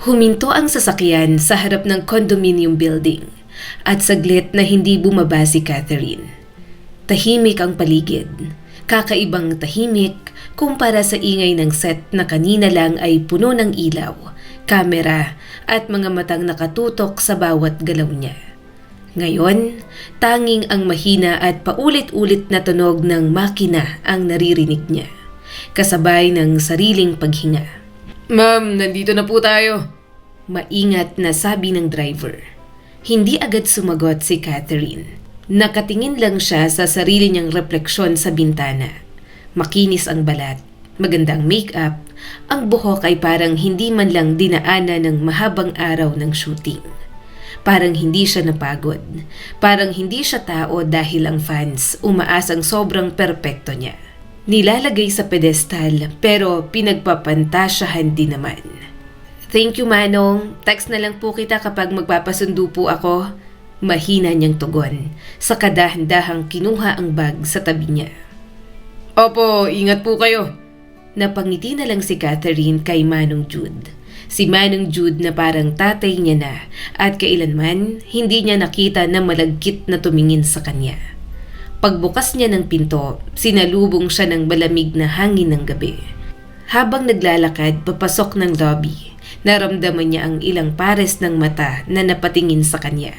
Huminto ang sasakyan sa harap ng condominium building at saglit na hindi bumaba si Catherine. Tahimik ang paligid, kakaibang tahimik kumpara sa ingay ng set na kanina lang ay puno ng ilaw, kamera at mga matang nakatutok sa bawat galaw niya. Ngayon, tanging ang mahina at paulit-ulit na tunog ng makina ang naririnig niya, kasabay ng sariling paghinga. "Ma'am, nandito na po tayo," maingat na sabi ng driver. Hindi agad sumagot si Catherine. Nakatingin lang siya sa sarili niyang refleksyon sa bintana. Makinis ang balat, magandang make-up, ang buhok ay parang hindi man lang dinaanan ng mahabang araw ng shooting. Parang hindi siya napagod. Parang hindi siya tao dahil ang fans umaasang sobrang perpekto niya. Nilalagay sa pedestal pero pinagpapantasyahan din naman. "Thank you, Manong. Text na lang po kita kapag magpapasundo po ako." Mahina niyang tugon sa kadahan-dahang kinuha ang bag sa tabi niya. "Opo, ingat po kayo." Napangiti na lang si Catherine kay Manong Jude. Si Manong Jude na parang tatay niya na at kailanman hindi niya nakita na malagkit na tumingin sa kanya. Pagbukas niya ng pinto, sinalubong siya ng malamig na hangin ng gabi. Habang naglalakad papasok ng lobby, naramdaman niya ang ilang pares ng mata na napatingin sa kanya.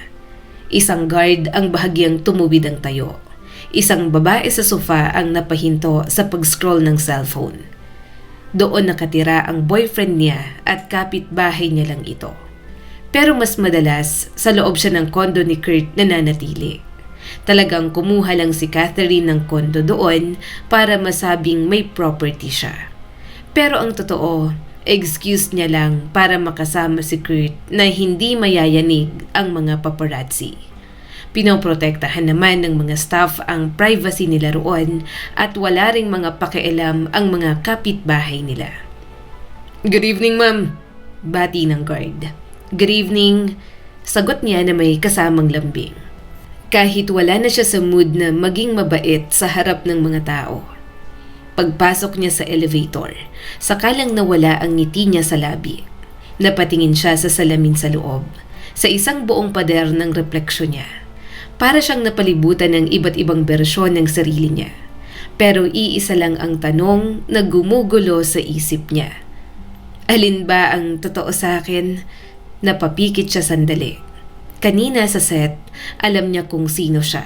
Isang guard ang bahagyang tumuwid ang tayo. Isang babae sa sofa ang napahinto sa pag-scroll ng cellphone. Doon nakatira ang boyfriend niya at kapitbahay niya lang ito. Pero mas madalas, sa loob siya ng kondo ni Kurt nananatili. Talagang kumuha lang si Catherine ng kondo doon para masabing may property siya. Pero ang totoo, excuse niya lang para makasama si Kurt na hindi mayayanig ang mga paparazzi. Pinoprotektahan naman ng mga staff ang privacy nila roon at wala ring mga pakialam ang mga kapitbahay nila. "Good evening, ma'am," bati ng guard. "Good evening," sagot niya na may kasamang lambing. Kahit wala na siya sa mood na maging mabait sa harap ng mga tao. Pagpasok niya sa elevator, sakalang nawala ang ngiti niya sa labi. Napatingin siya sa salamin sa loob, sa isang buong pader ng refleksyon niya. Para siyang napalibutan ng iba't ibang bersyon ng sarili niya. Pero iisa lang ang tanong na gumugulo sa isip niya. Alin ba ang totoo sa akin? Napapikit siya sandali. Kanina sa set, alam niya kung sino siya.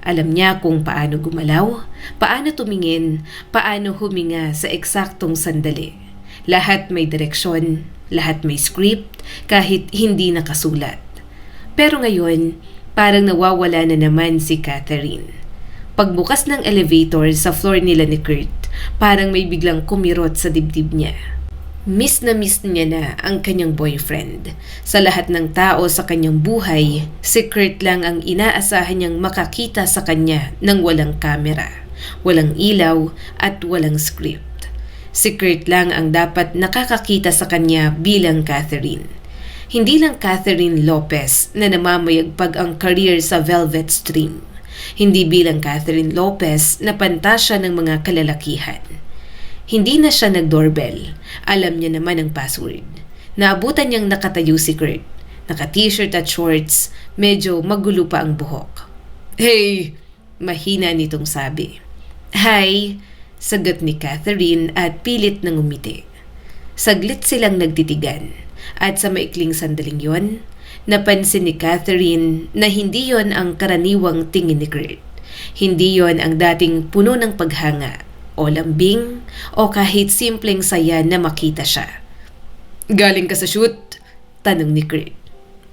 Alam niya kung paano gumalaw, paano tumingin, paano huminga sa eksaktong sandali. Lahat may direksyon, lahat may script, kahit hindi nakasulat. Pero ngayon, parang nawawala na naman si Catherine. Pagbukas ng elevator sa floor nila ni Kurt, parang may biglang kumirot sa dibdib niya. Miss na miss niya na ang kanyang boyfriend. Sa lahat ng tao sa kanyang buhay, si Kurt lang ang inaasahan niyang makakita sa kanya ng walang kamera, walang ilaw at walang script. Si Kurt lang ang dapat nakakakita sa kanya bilang Catherine. Hindi lang Catherine Lopez na namamayagpag ang career sa Velvet Stream. Hindi bilang Catherine Lopez na pantasya ng mga kalalakihan. Hindi na siya nag-doorbell. Alam niya naman ang password. Naabutan niyang nakatayo si Kurt. Naka-t-shirt at shorts, medyo magulo pa ang buhok. "Hey!" mahina nitong sabi. "Hi!" sagot ni Catherine at pilit nang umiti. Saglit silang nagtitigan. At sa maikling sandaling yon, napansin ni Catherine na hindi yon ang karaniwang tingin ni Kurt. Hindi yon ang dating puno ng paghanga, o lambing, o kahit simpleng saya na makita siya. "Galing ka sa shoot?" tanong ni Kurt.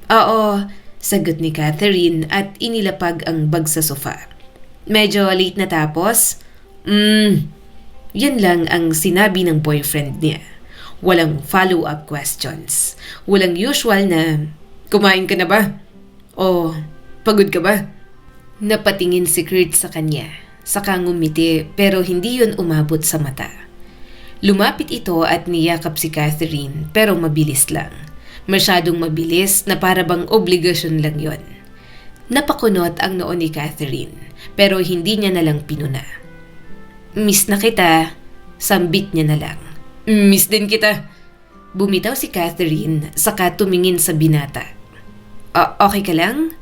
"Oo," sagot ni Catherine at inilapag ang bag sa sofa. "Medyo late na tapos?" Yun lang ang sinabi ng boyfriend niya. Walang follow-up questions. Walang usual na, "Kumain ka na ba?" o "Pagod ka ba?" Napatingin si Kurt sa kanya. Saka ngumiti pero hindi yun umabot sa mata. Lumapit ito at niyakap si Catherine pero mabilis lang. Masyadong mabilis na para bang obligasyon lang yon. Napakunot ang noo ni Catherine pero hindi niya nalang pinuna. "Miss na kita," sambit niya na lang. "Miss din kita." Bumitaw si Catherine saka tumingin sa binata. Okay ka lang?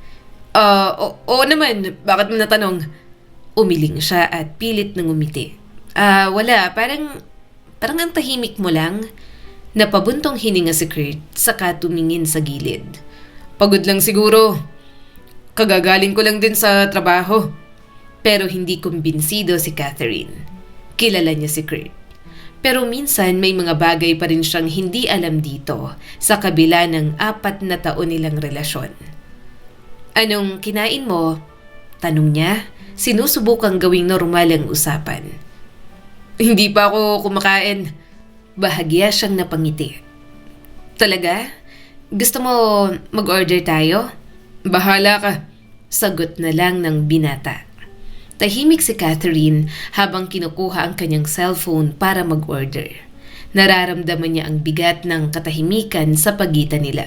Oo naman. Bakit mo natanong? Umiling siya at pilit nang umiti. Wala. Parang ang tahimik mo lang. Napabuntong hininga si Kurt saka tumingin sa gilid. Pagod lang siguro. Kagagaling ko lang din sa trabaho. Pero hindi kumbinsido si Catherine. Kilala niya si Kurt. Pero minsan may mga bagay pa rin siyang hindi alam dito sa kabila ng 4 na taon nilang relasyon. Anong kinain mo? Tanong niya, sinusubukang gawing normal ang usapan. Hindi pa ako kumakain. Bahagya siyang napangiti. Talaga? Gusto mo mag-order tayo? Bahala ka. Sagot na lang ng binata. Tahimik si Catherine habang kinukuha ang kanyang cellphone para mag-order. Nararamdaman niya ang bigat ng katahimikan sa pagitan nila.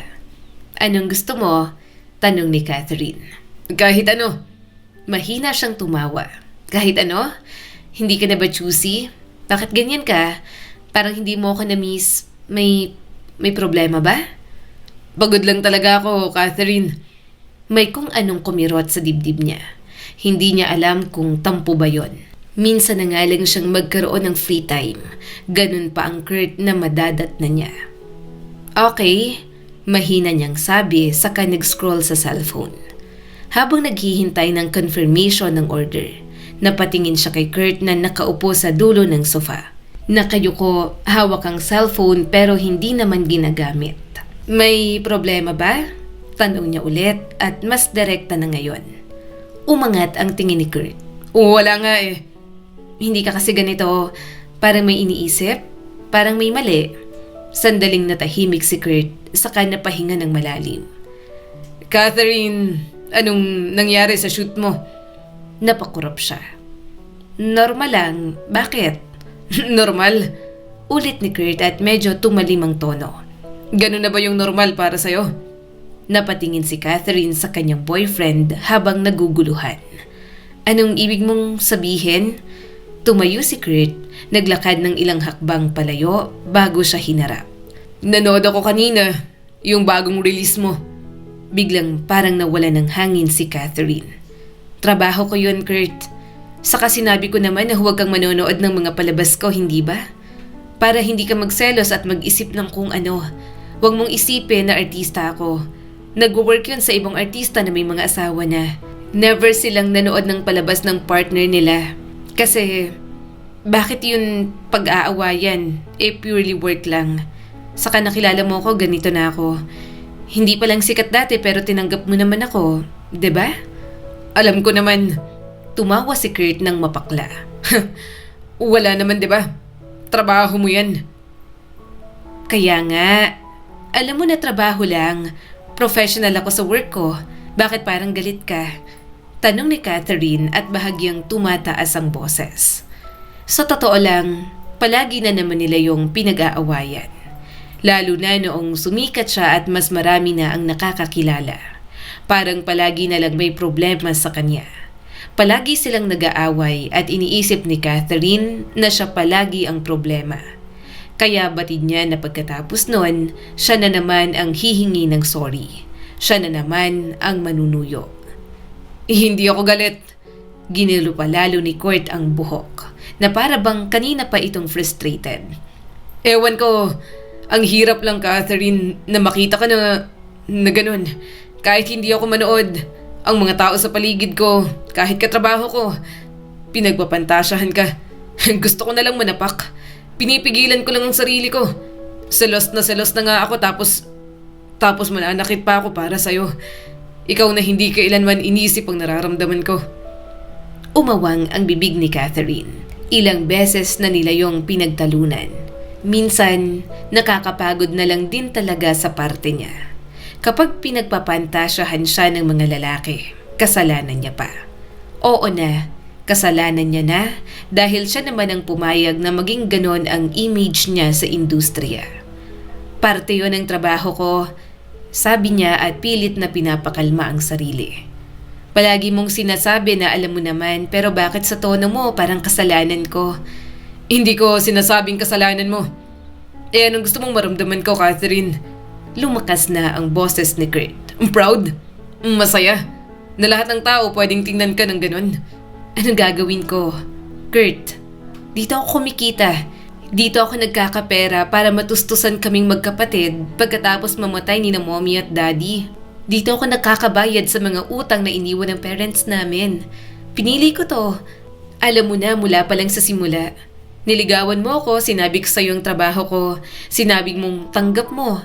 Anong gusto mo? Tanong ni Catherine. Kahit ano. Mahina siyang tumawa. Kahit ano? Hindi ka na ba choosy? Bakit ganyan ka? Parang hindi mo ako na-miss. May problema ba? Pagod lang talaga ako, Catherine. May kung anong kumirot sa dibdib niya. Hindi niya alam kung tampo ba yon. Minsan na nga lang siyang magkaroon ng free time. Ganun pa ang Kurt na madadat na niya. Okay, mahina niyang sabi saka nag-scroll sa cellphone. Habang naghihintay ng confirmation ng order, napatingin siya kay Kurt na nakaupo sa dulo ng sofa. Nakayuko, hawak ang cellphone pero hindi naman ginagamit. May problema ba? Tanong niya ulit at mas direkta na ngayon. Umangat ang tingin ni Kurt. Wala nga eh. Hindi ka kasi ganito. Parang may iniisip. Parang may mali. Sandaling natahimik si Kurt saka napahinga ng malalim. Catherine, anong nangyari sa shoot mo? Napakurap siya. Normal lang. Bakit? Normal? Ulit ni Kurt at medyo tumalim ang tono. Ganun na ba yung normal para sa'yo? Napatingin si Catherine sa kanyang boyfriend habang naguguluhan. Anong ibig mong sabihin? Tumayo si Kurt, naglakad ng ilang hakbang palayo bago siya hinarap. Nanood ako kanina, yung bagong release mo. Biglang parang nawala ng hangin si Catherine. Trabaho ko yun, Kurt. Saka sinabi ko naman na huwag kang manonood ng mga palabas ko, hindi ba? Para hindi ka magselos at mag-isip ng kung ano. Huwag mong isipin na artista ako. Nag-work yun sa ibang artista na may mga asawa na. Never silang nanood ng palabas ng partner nila. Kasi, bakit yun pag-aawayan? Purely work lang. Saka nakilala mo ako, ganito na ako. Hindi pa lang sikat dati pero tinanggap mo naman ako. 'Di ba? Alam ko naman. Tumawa si Kurt ng mapakla. Wala naman 'di ba? Trabaho mo yan. Kaya nga. Alam mo na trabaho lang. Professional ako sa work ko. Bakit parang galit ka? Tanong ni Catherine at bahagyang tumataas ang boses. Sa totoo lang, palagi na naman nila yung pinag-aawayan. Lalo na noong sumikat siya at mas marami na ang nakakakilala. Parang palagi na lang may problema sa kanya. Palagi silang nag-aaway at iniisip ni Catherine na siya palagi ang problema. Kaya batid niya na pagkatapos nun, siya na naman ang hihingi ng sorry. Siya na naman ang manunuyo. Hindi ako galit. Ginilo pa lalo ni Kurt ang buhok, na para bang kanina pa itong frustrated. Ewan ko, ang hirap lang, Catherine, na makita ka na ganun. Kahit hindi ako manood, ang mga tao sa paligid ko, kahit katrabaho ko, pinagpapantasyahan ka. Gusto ko na lang manapak. Pinipigilan ko lang ang sarili ko. Selos na nga ako tapos mananakit pa ako para sa'yo. Ikaw na hindi kailanman inisip ang nararamdaman ko. Umawang ang bibig ni Catherine. Ilang beses na nila yung pinagtalunan. Minsan, nakakapagod na lang din talaga sa parte niya. Kapag pinagpapantasyahan siya ng mga lalaki, kasalanan niya pa. Oo na, kasalanan niya na dahil siya naman ang pumayag na maging ganon ang image niya sa industriya. Parte yon ng trabaho ko, sabi niya at pilit na pinapakalma ang sarili. Palagi mong sinasabi na alam mo naman pero bakit sa tono mo parang kasalanan ko? Hindi ko sinasabing kasalanan mo. Eh, anong gusto mong maramdaman ko, Catherine? Lumakas na ang boses ni Kurt. Proud? Masaya? Na lahat ng tao pwedeng tingnan ka ng ganun? Anong gagawin ko? Kurt, dito ako kumikita. Dito ako nagkakapera para matustusan kaming magkapatid pagkatapos mamatay ni na mommy at daddy. Dito ako nakakabayad sa mga utang na iniwan ng parents namin. Pinili ko to. Alam mo na mula pa lang sa simula. Niligawan mo ako, sinabi ko sa'yo ang trabaho ko, sinabi mong tanggap mo.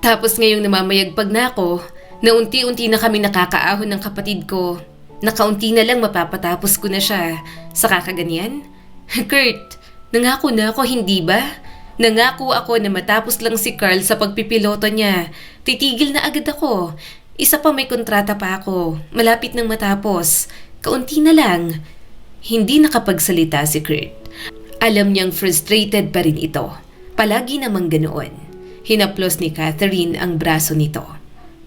Tapos ngayong namamayagpag na ako, na unti-unti na kami nakakaahon ng kapatid ko. Nakaunti na lang mapapatapos ko na siya. Sa kakaganyan? Kurt, nangako na ako, hindi ba? Nangako ako na matapos lang si Carl sa pagpipiloto niya. Titigil na agad ako. Isa pa may kontrata pa ako. Malapit nang matapos. Kaunti na lang. Hindi nakapagsalita si Kurt. Alam niyang frustrated pa rin ito. Palagi namang ganoon. Hinaplos ni Catherine ang braso nito.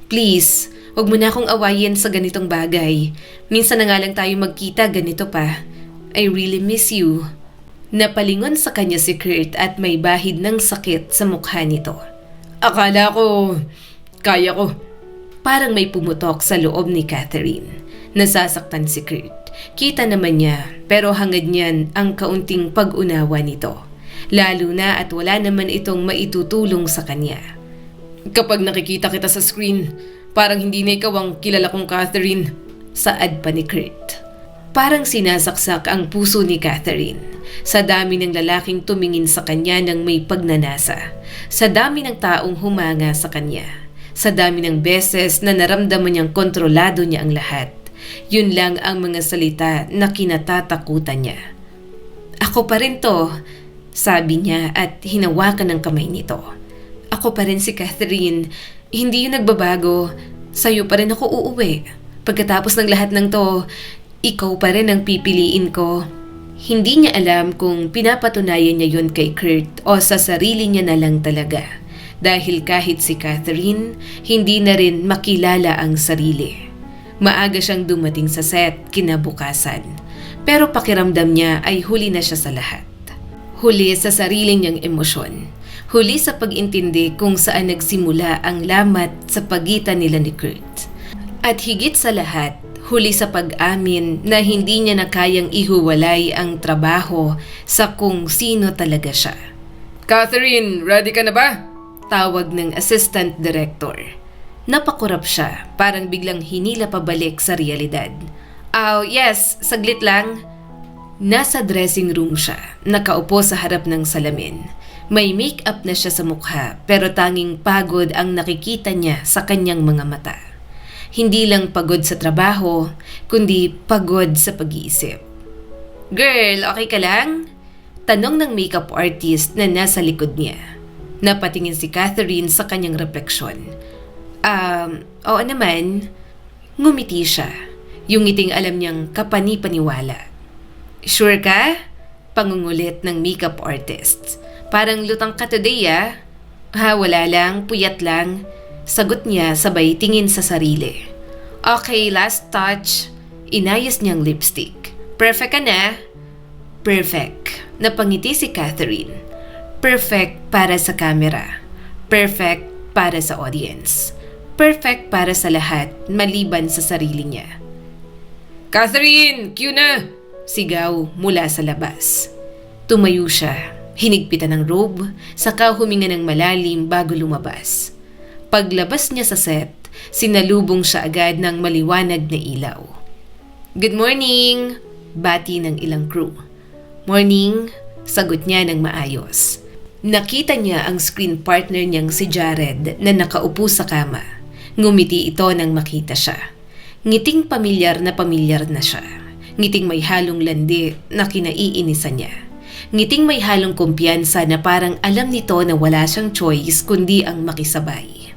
Please, huwag mo na akong awayin sa ganitong bagay. Minsan na nga lang tayo magkita, ganito pa. I really miss you. Napalingon sa kanya si Kurt at may bahid ng sakit sa mukha nito. Akala ko, kaya ko. Parang may pumutok sa loob ni Catherine. Nasasaktan si Kurt. Kita naman niya, pero hangad niyan ang kaunting pag-unawa nito. Lalo na at wala naman itong maitutulong sa kanya. Kapag nakikita kita sa screen, parang hindi na ikaw ang kilala kong Catherine. Saad pa ni Kurt. Parang sinasaksak ang puso ni Catherine. Sa dami ng lalaking tumingin sa kanya ng may pagnanasa. Sa dami ng taong humanga sa kanya. Sa dami ng beses na naramdaman niyang kontrolado niya ang lahat. Yun lang ang mga salita na kinatatakutan niya. Ako pa rin to, sabi niya at hinawakan ng kamay nito. Ako pa rin si Catherine, hindi yun nagbabago. Sa'yo pa rin ako uuwi. Pagkatapos ng lahat ng to, ikaw pa rin ang pipiliin ko. Hindi niya alam kung pinapatunayan niya yun kay Kurt o sa sarili niya na lang talaga. Dahil kahit si Catherine, hindi na rin makilala ang sarili. Maaga siyang dumating sa set kinabukasan. Pero pakiramdam niya ay huli na siya sa lahat. Huli sa sarili niyang emosyon. Huli sa pag-intindi kung saan nagsimula ang lamat sa pagitan nila ni Kurt. At higit sa lahat, huli sa pag-amin na hindi niya na kayang ihuwalay ang trabaho sa kung sino talaga siya. Catherine, ready ka na ba? Tawag ng assistant director. Napakurap siya, parang biglang hinila pabalik sa realidad. Yes, saglit lang. Nasa dressing room siya, nakaupo sa harap ng salamin. May make-up na siya sa mukha, pero tanging pagod ang nakikita niya sa kanyang mga mata. Hindi lang pagod sa trabaho, kundi pagod sa pag-iisip. Girl, okay ka lang? Tanong ng makeup artist na nasa likod niya. Napatingin si Catherine sa kanyang refleksyon. Oo naman. Ngumiti siya. Yung ngiting alam niyang kapani-paniwala. Sure ka? Pangungulit ng makeup artist. Parang lutang ka today wala lang, puyat lang. Sagot niya sabay tingin sa sarili. Okay, last touch. Inayos niyang lipstick. Perfect ka na? Perfect. Napangiti si Catherine. Perfect para sa camera. Perfect para sa audience. Perfect para sa lahat, maliban sa sarili niya. Catherine, cue na! Sigaw mula sa labas. Tumayo siya, hinigpitan ng robe, saka huminga ng malalim bago lumabas. Paglabas niya sa set, sinalubong siya agad ng maliwanag na ilaw. Good morning! Bati ng ilang crew. Morning, sagot niya ng maayos. Nakita niya ang screen partner niyang si Jared na nakaupo sa kama. Ngumiti ito nang makita siya. Ngiting pamilyar na siya. Ngiting may halong landi na kinaiinisan niya. Ngiting may halong kumpiyansa na parang alam nito na wala siyang choice kundi ang makisabay.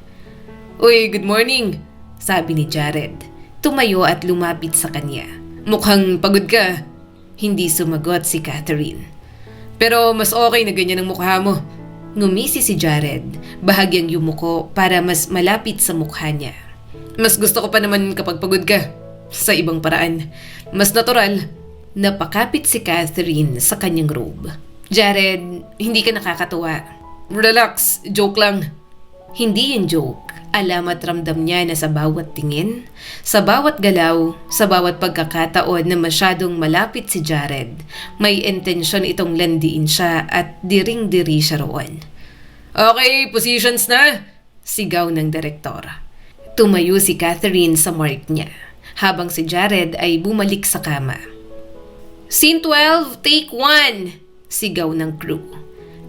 Uy, good morning, sabi ni Jared. Tumayo at lumapit sa kanya. Mukhang pagod ka. Hindi sumagot si Catherine. Pero mas okay na ganyan ang mukha mo. Ngumisi si Jared, bahagyang yumuko para mas malapit sa mukha niya. Mas gusto ko pa naman kapag pagod ka. Sa ibang paraan. Mas natural. Napakapit si Catherine sa kanyang robe. Jared, hindi ka nakakatuwa. Relax, joke lang. Hindi yung joke. Alam at ramdam niya na sa bawat tingin, sa bawat galaw, sa bawat pagkakataon na masyadong malapit si Jared, may intensyon itong landiin siya at diring-diri siya roon. Okay, positions na! Sigaw ng direktor. Tumayo si Catherine sa mark niya, habang si Jared ay bumalik sa kama. Scene 12, take 1! Sigaw ng crew.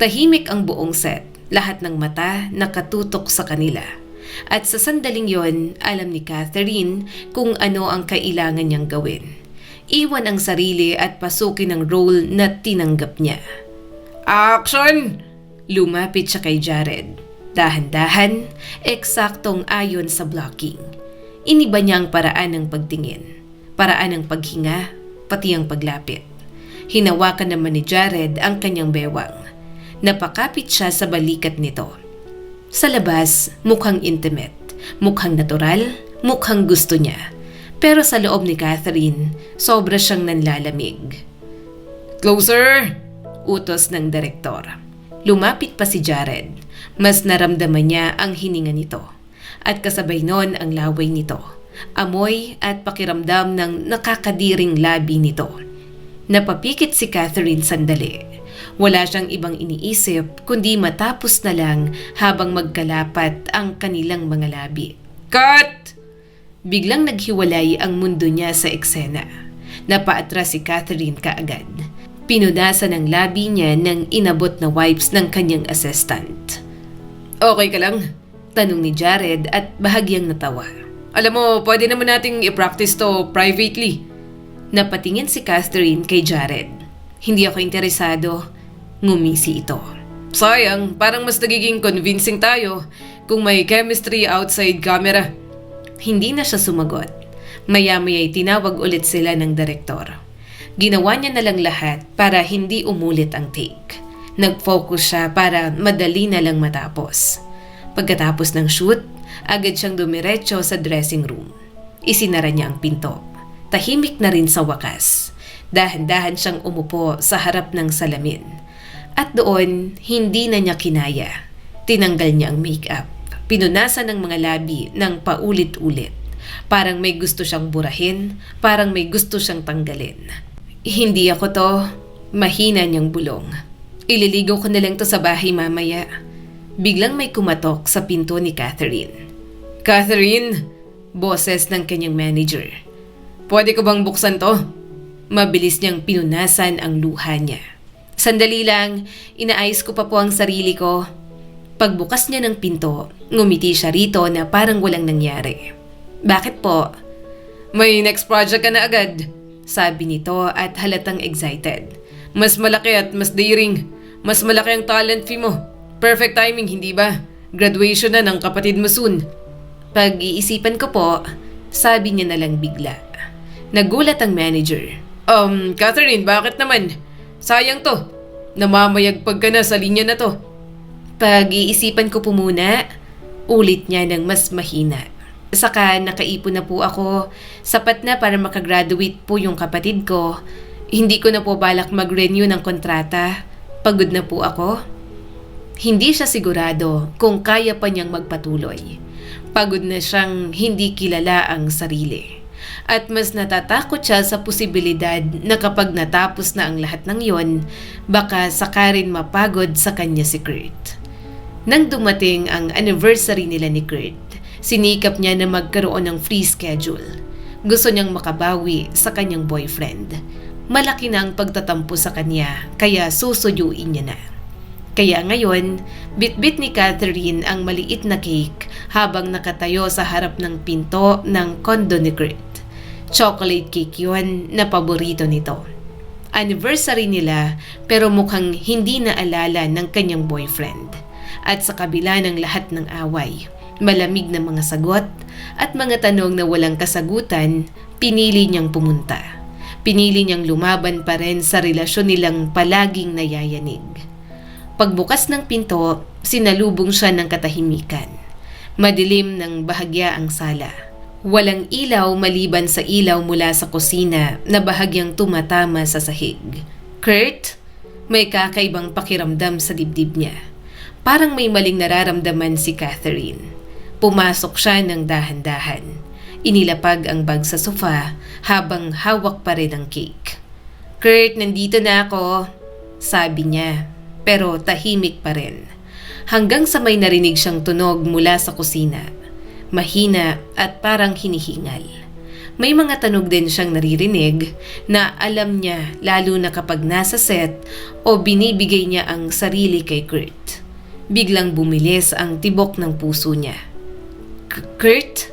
Tahimik ang buong set, lahat ng mata nakatutok sa kanila. At sa sandaling yon, alam ni Catherine kung ano ang kailangan niyang gawin. Iwan ang sarili at pasukin ang role na tinanggap niya. Action! Lumapit siya kay Jared. Dahan-dahan, eksaktong ayon sa blocking. Iniba niya ang paraan ng pagtingin, paraan ng paghinga, pati ang paglapit. Hinawakan naman ni Jared ang kanyang bewang. Napakapit siya sa balikat nito. Sa labas, mukhang intimate, mukhang natural, mukhang gusto niya. Pero sa loob ni Catherine, sobra siyang nanlalamig. Closer! Utos ng direktor. Lumapit pa si Jared. Mas naramdaman niya ang hininga nito. At kasabay nun ang laway nito. Amoy at pakiramdam ng nakakadiring labi nito. Napapikit si Catherine sandali. Wala siyang ibang iniisip kundi matapos na lang habang magkalapat ang kanilang mga labi. Cut! Biglang naghiwalay ang mundo niya sa eksena. Napaatras si Catherine kaagad. Pinunasan ang labi niya ng inabot na wipes ng kanyang assistant. Okay ka lang? Tanong ni Jared at bahagyang natawa. Alam mo, pwede naman nating i-practice to privately. Napatingin si Catherine kay Jared. Hindi ako interesado. Ngumisi ito. Sayang, parang mas nagiging convincing tayo kung may chemistry outside camera. Hindi na siya sumagot. Maya-maya'y tinawag ulit sila ng direktor. Ginawa niya na lang lahat para hindi umulit ang take. Nag-focus siya para madali na lang matapos. Pagkatapos ng shoot, agad siyang dumiretso sa dressing room. Isinara niya ang pinto. Tahimik na rin sa wakas. Dahan-dahan siyang umupo sa harap ng salamin. At doon, hindi na niya kinaya. Tinanggal niya ang makeup. Pinunasan ng mga labi ng paulit-ulit. Parang may gusto siyang burahin, parang may gusto siyang tanggalin. Hindi ako to. Mahina niyang bulong. Ililigaw ko na lang to sa bahay mamaya. Biglang may kumatok sa pinto ni Catherine. Catherine! Boses ng kanyang manager. Pwede ko bang buksan to? Mabilis niyang pinunasan ang luha niya. Sandali lang, inaayos ko pa po ang sarili ko. Pagbukas niya ng pinto, ngumiti siya rito na parang walang nangyari. Bakit po? May next project ka na agad. Sabi nito at halatang excited. Mas malaki at mas daring. Mas malaki ang talent fee mo. Perfect timing, hindi ba? Graduation na ng kapatid mo soon. Pag-iisipan ko po, sabi niya na lang bigla. Nagulat ang manager. Catherine, bakit naman? Sayang to. Namamayagpag ka na sa linya na to. Pag-iisipan ko po muna, ulit niya ng mas mahina. Saka nakaipon na po ako. Sapat na para makagraduate po yung kapatid ko. Hindi ko na po balak mag-renew ng kontrata. Pagod na po ako. Hindi siya sigurado kung kaya pa niyang magpatuloy. Pagod na siyang hindi kilala ang sarili. At mas natatakot siya sa posibilidad na kapag natapos na ang lahat ng yon, baka saka rin mapagod sa kanya si Kurt. Nang dumating ang anniversary nila ni Kurt, sinikap niya na magkaroon ng free schedule. Gusto niyang makabawi sa kanyang boyfriend. Malaki na ang pagtatampo sa kanya, kaya susuyuin niya na. Kaya ngayon, bitbit ni Catherine ang maliit na cake habang nakatayo sa harap ng pinto ng kondo ni Kurt. Chocolate cake yun na paborito nito. Anniversary nila pero mukhang hindi naalala ng kanyang boyfriend. At sa kabila ng lahat ng away, malamig na mga sagot at mga tanong na walang kasagutan, pinili niyang pumunta. Pinili niyang lumaban pa rin sa relasyon nilang palaging nayayanig. Pagbukas ng pinto, sinalubong siya ng katahimikan. Madilim ng bahagya ang sala. Walang ilaw maliban sa ilaw mula sa kusina na bahagyang tumatama sa sahig. Kurt, may kakaibang pakiramdam sa dibdib niya. Parang may maling nararamdaman si Catherine. Pumasok siya ng dahan-dahan. Inilapag ang bag sa sofa habang hawak pa rin ang cake. "Kurt, nandito na ako," sabi niya, pero tahimik pa rin. Hanggang sa may narinig siyang tunog mula sa kusina. Mahina at parang hinihingal. May mga tunog din siyang naririnig na alam niya lalo na kapag nasa set o binibigay niya ang sarili kay Kurt. Biglang bumilis ang tibok ng puso niya. "Kurt?"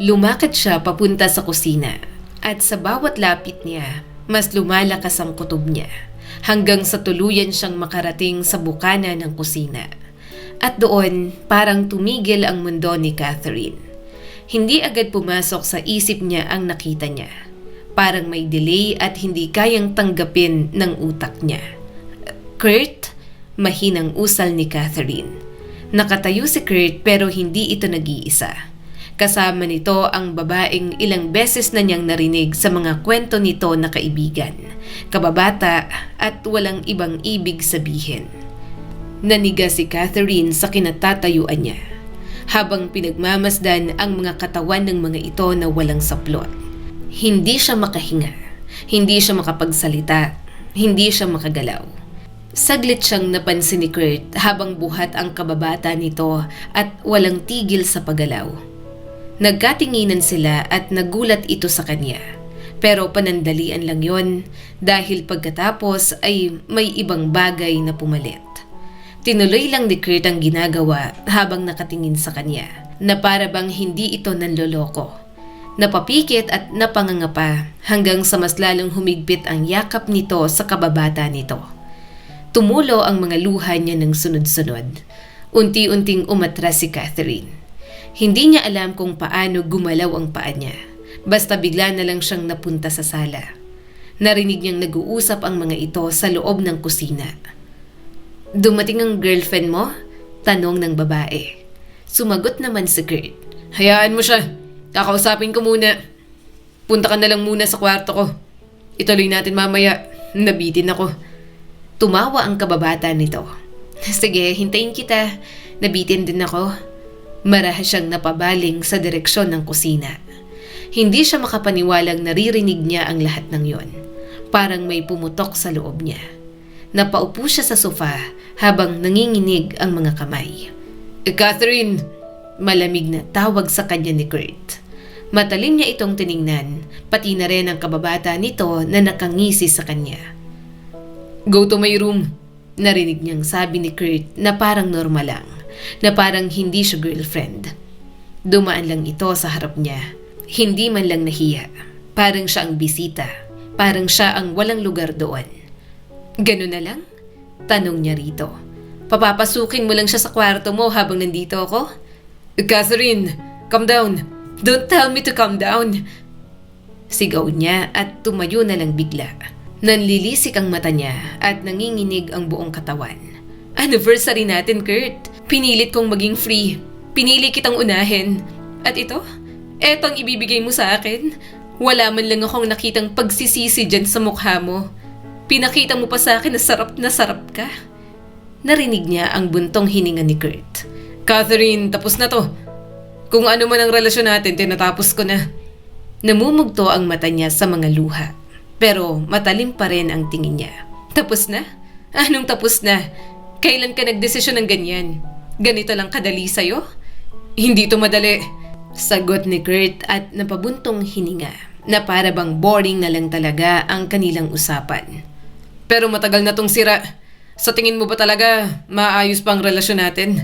Lumakad siya papunta sa kusina at sa bawat lapit niya, mas lumalakas ang kutob niya hanggang sa tuluyan siyang makarating sa bukana ng kusina. At doon, parang tumigil ang mundo ni Catherine. Hindi agad pumasok sa isip niya ang nakita niya. Parang may delay at hindi kayang tanggapin ng utak niya. "Kurt?" Mahinang usal ni Catherine. Nakatayo si Kurt pero hindi ito nag-iisa. Kasama nito ang babaeng ilang beses na niyang narinig sa mga kwento nito na kaibigan, kababata at walang ibang ibig sabihin. Naniga si Catherine sa kinatatayuan niya, habang pinagmamasdan ang mga katawan ng mga ito na walang saplot. Hindi siya makahinga, hindi siya makapagsalita, hindi siya makagalaw. Saglit siyang napansin ni Kurt habang buhat ang kababata nito at walang tigil sa paggalaw. Nagkatinginan sila at nagulat ito sa kanya. Pero panandalian lang yon dahil pagkatapos ay may ibang bagay na pumalit. Tinuloy lang ni Kurt ang ginagawa habang nakatingin sa kanya na para bang hindi ito nanloloko. Napapikit at napangangapa hanggang sa mas lalong humigpit ang yakap nito sa kababata nito. Tumulo ang mga luha niya ng sunod-sunod. Unti-unting umatras si Catherine. Hindi niya alam kung paano gumalaw ang paa niya. Basta bigla na lang siyang napunta sa sala. Narinig niyang nag-uusap ang mga ito sa loob ng kusina. "Dumating ang girlfriend mo?" Tanong ng babae. Sumagot naman si Kurt. "Hayaan mo siya. Kakausapin ko muna. Punta ka na lang muna sa kwarto ko. Ituloy natin mamaya. Nabitin ako." Tumawa ang kababata nito. "Sige, hintayin kita. Nabitin din ako." Marahas siyang napabaling sa direksyon ng kusina. Hindi siya makapaniwalang naririnig niya ang lahat ng yon. Parang may pumutok sa loob niya. Napaupo siya sa sofa habang nanginginig ang mga kamay. "Catherine!" Malamig na tawag sa kanya ni Kurt. Matalim niya itong tiningnan, pati na rin ang kababata nito na nakangisi sa kanya. "Go to my room," narinig niyang sabi ni Kurt na parang normal lang. Na parang hindi siya girlfriend. Dumaan lang ito sa harap niya. Hindi man lang nahiya. Parang siya ang bisita. Parang siya ang walang lugar doon. "Ganun na lang?" Tanong niya rito. "Papapasukin mo lang siya sa kwarto mo habang nandito ako?" "Catherine, calm down. Don't tell me to calm down." Sigaw niya at tumayo na lang bigla. Nanlilisik ang mata niya at nanginginig ang buong katawan. "Anniversary natin, Kurt. Pinilit kong maging free. Pinili kitang unahin. At ito? Eto ang ibibigay mo sa akin? Wala man lang akong nakitang pagsisisi dyan sa mukha mo. Pinakita mo pa sa akin na sarap ka." Narinig niya ang buntong hininga ni Kurt. "Catherine, tapos na to. Kung ano man ang relasyon natin, tinatapos ko na." Namumugto ang mata niya sa mga luha. Pero matalim pa rin ang tingin niya. "Tapos na? Anong tapos na? Kailan ka nagdesisyon ng ganyan? Ganito lang kadali sa'yo?" "Hindi to madali," sagot ni Kurt at napabuntong hininga na para bang boring na lang talaga ang kanilang usapan. "Pero matagal na tong sira. Sa tingin mo ba talaga maayos pa ang relasyon natin?"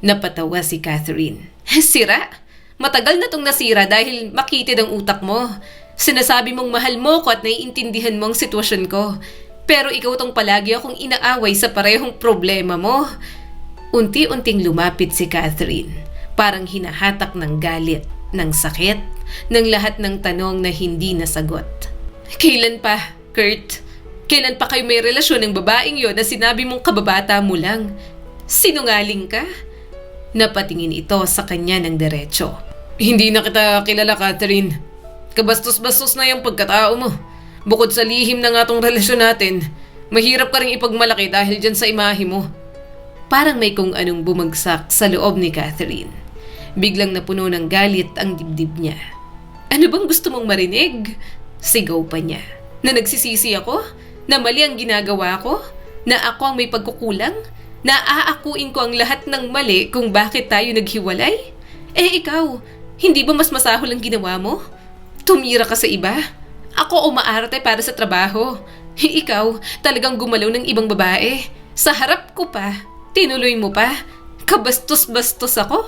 Napatawa si Catherine. "Sira? Matagal na tong nasira dahil makitid ang utak mo. Sinasabi mong mahal mo ko at naiintindihan mo ang sitwasyon ko. Pero ikaw tong palagi akong inaaway sa parehong problema mo." Unti-unting lumapit si Catherine. Parang hinahatak ng galit, ng sakit, ng lahat ng tanong na hindi nasagot. "Kailan pa, Kurt? Kailan pa kayo may relasyon ng babaeng yon na sinabi mong kababata mo lang? Sinungaling ka?" Napatingin ito sa kanya ng diretso. "Hindi na kita kilala, Catherine. Kabastos-bastos na yung pagkatao mo. Bukod sa lihim na nga tong relasyon natin, mahirap ka rin ipagmalaki dahil dyan sa imahe mo." Parang may kung anong bumagsak sa loob ni Catherine. Biglang napuno ng galit ang dibdib niya. Ano bang gusto mong marinig? Sigaw pa niya. Na nagsisisi ako? Na mali ang ginagawa ko? Na ako ang may pagkukulang? Na aakuin ko ang lahat ng mali kung bakit tayo naghiwalay? Ikaw, hindi ba mas masahol ang ginawa mo? Tumira ka sa iba? Ako umaarte para sa trabaho. Ikaw, talagang gumalaw ng ibang babae. Sa harap ko pa, tinuloy mo pa. Kabastos-bastos ako?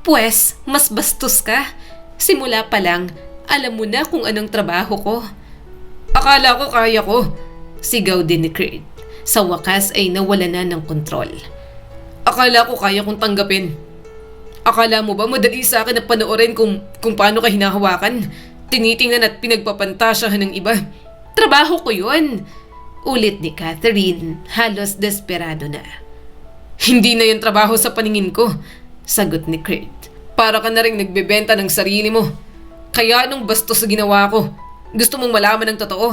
Pwes, mas bastos ka. Simula pa lang, alam mo na kung anong trabaho ko. Akala ko kaya ko. Sigaw din ni Kurt. Sa wakas ay nawala na ng kontrol. Akala ko kaya kong tanggapin. Akala mo ba madali sa akin na panoorin kung paano ka hinahawakan? Tinitingnan at pinagpapantasyahan ng iba. Trabaho ko yun. Ulit ni Catherine, halos desperado na. Hindi na yan trabaho sa paningin ko. Sagot ni Kurt. Para ka na rin nagbebenta ng sarili mo. Kaya anong bastos sa ginawa ko? Gusto mong malaman ng totoo?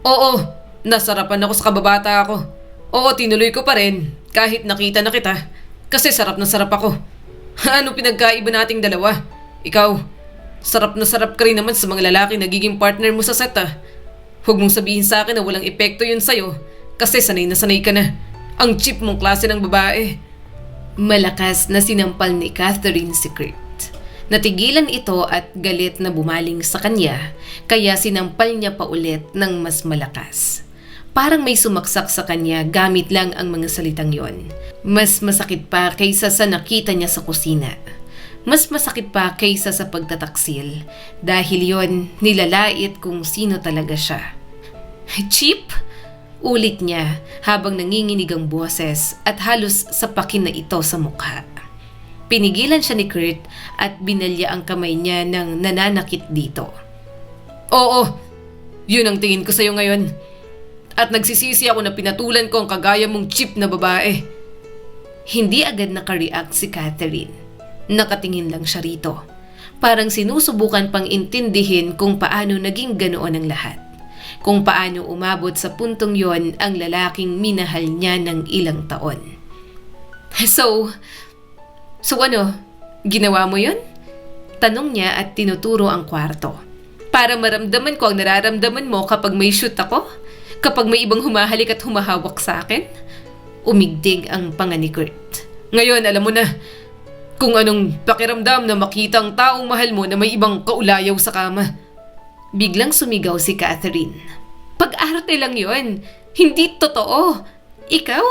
Oo, nasarapan ako sa kababata ako. Oo, tinuloy ko pa rin kahit nakita na kita. Kasi sarap na sarap ako. Ano pinagkaiba nating dalawa? Ikaw, sarap na sarap ka rin naman sa mga lalaki nagiging partner mo sa set Huwag mong sabihin sa akin na walang epekto yun sa'yo. Kasi sanay na sanay ka na. Ang cheap mong klase ng babae. Malakas na sinampal ni Catherine si Kurt. Natigilan ito at galit na bumaling sa kanya, kaya sinampal niya pa ulit ng mas malakas. Parang may sumaksak sa kanya gamit lang ang mga salitang yon. Mas masakit pa kaysa sa nakita niya sa kusina. Mas masakit pa kaysa sa pagtataksil dahil yon nilalait kung sino talaga siya. Cheap? Ulit niya habang nanginginig ang boses at halos sapakin na ito sa mukha. Pinigilan siya ni Kurt at binalya ang kamay niya ng nananakit dito. Oo, yun ang tingin ko sa'yo ngayon. At nagsisisi ako na pinatulan ko ang kagaya mong cheap na babae. Hindi agad nakareact si Catherine. Nakatingin lang siya rito. Parang sinusubukan pang intindihin kung paano naging ganoon ang lahat. Kung paano umabot sa puntong yon ang lalaking minahal niya ng ilang taon. So ano, ginawa mo yun? Tanong niya at tinuturo ang kwarto. Para maramdaman ko ang nararamdaman mo kapag may shoot ako? Kapag may ibang humahalik at humahawak sa akin? Umigdig ang panga ni Kurt. Ngayon, alam mo na kung anong pakiramdam na makita ang taong mahal mo na may ibang kaulayaw sa kama. Biglang sumigaw si Catherine. Pag-arte lang yon, hindi totoo. Ikaw,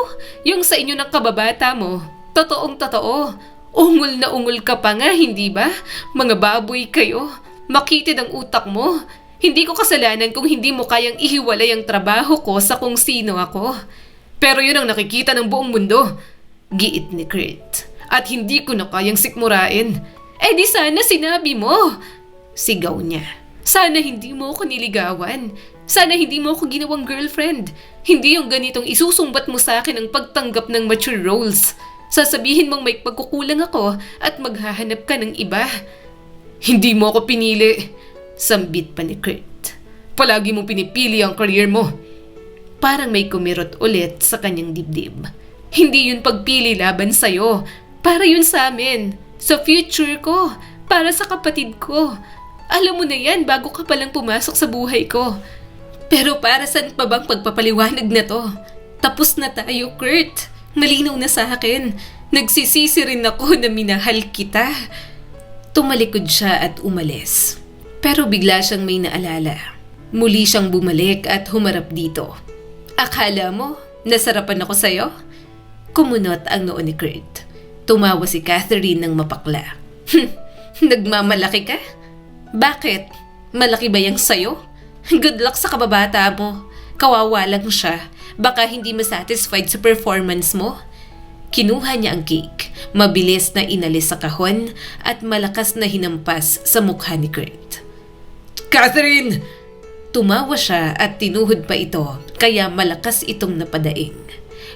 yung sa inyo ng kababata mo, totoong totoo. Ungol na ungol ka pa nga, hindi ba? Mga baboy kayo. Makitid ang utak mo. Hindi ko kasalanan kung hindi mo kayang ihiwalay ang trabaho ko sa kung sino ako. Pero yun ang nakikita ng buong mundo. Giit ni Kurt. At hindi ko na kayang sikmurain. Di sana sinabi mo. Sigaw niya. Sana hindi mo ako niligawan. Sana hindi mo ako ginawang girlfriend. Hindi yung ganitong isusumbat mo sa akin ang pagtanggap ng mature roles. Sasabihin mong may pagkukulang ako at maghahanap ka ng iba. Hindi mo ako pinili. Sambit pa ni Kurt. Palagi mong pinipili ang career mo. Parang may kumirot ulit sa kanyang dibdib. Hindi yun pagpili laban sa'yo. Para yun sa amin. Sa future ko. Para sa kapatid ko. Alam mo na yan bago ka palang pumasok sa buhay ko. Pero para saan pa bang pagpapaliwanag na to? Tapos na tayo, Kurt. Malinaw na sa akin. Nagsisisi rin ako na minahal kita. Tumalikod siya at umalis. Pero bigla siyang may naalala. Muli siyang bumalik at humarap dito. Akala mo, nasarapan ako sa'yo? Kumunot ang noo ni Kurt. Tumawa si Catherine ng mapakla. Nagmamalaki ka? Bakit? Malaki ba yang sa'yo? Good luck sa kababata mo. Kawawa lang siya. Baka hindi masatisfied sa performance mo. Kinuha niya ang cake, mabilis na inalis sa kahon at malakas na hinampas sa mukha ni Kurt. Catherine! Tumawa siya at tinuhod pa ito kaya malakas itong napadaing.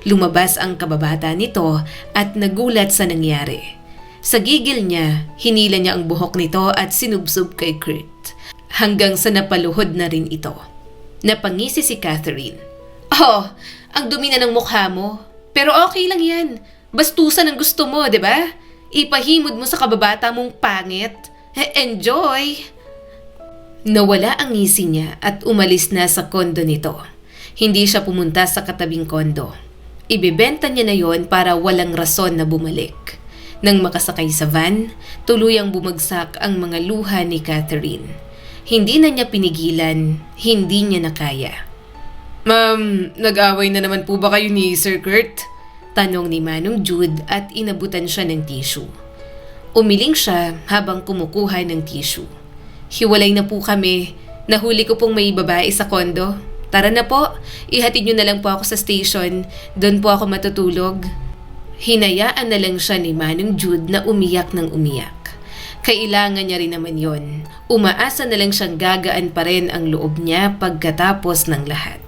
Lumabas ang kababata nito at nagulat sa nangyari. Sa gigil niya, hinila niya ang buhok nito at sinubsob kay Kurt. Hanggang sa napaluhod na rin ito. Napangisi si Catherine. Oh, ang dumi na ng mukha mo. Pero okay lang yan. Bastusan ang gusto mo, di ba? Ipahimod mo sa kababata mong pangit. Enjoy! Nawala ang ngisi niya at umalis na sa kondo nito. Hindi siya pumunta sa katabing kondo. Ibebenta niya na yon para walang rason na bumalik. Nang makasakay sa van, tuluyang bumagsak ang mga luha ni Catherine. Hindi na niya pinigilan, hindi niya nakaya. Ma'am, nag-away na naman po ba kayo ni Sir Kurt? Tanong ni Manong Jude at inabutan siya ng tissue. Umiling siya habang kumukuha ng tissue. Hiwalay na po kami. Nahuli ko pong may babae sa kondo. Tara na po, ihatid niyo na lang po ako sa station. Doon po ako matutulog. Hinayaan na lang siya ni Manong Jude na umiyak ng umiyak. Kailangan niya rin naman yon. Umaasa na lang siyang gagaan pa rin ang loob niya pagkatapos ng lahat.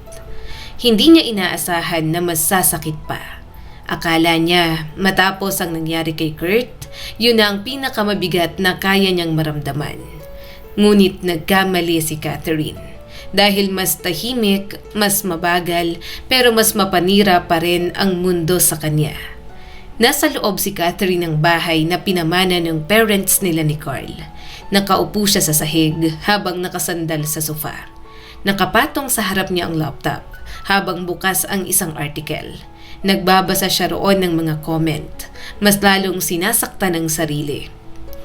Hindi niya inaasahan na mas sasakit pa. Akala niya matapos ang nangyari kay Kurt, yun na ang pinakamabigat na kaya niyang maramdaman. Ngunit nagkamali si Catherine. Dahil mas tahimik, mas mabagal, pero mas mapanira pa rin ang mundo sa kanya. Nasa loob si Catherine ng bahay na pinamana ng parents nila ni Carl. Nakaupo siya sa sahig habang nakasandal sa sofa. Nakapatong sa harap niya ang laptop habang bukas ang isang article. Nagbabasa siya roon ng mga comment. Mas lalong sinasaktan ng sarili.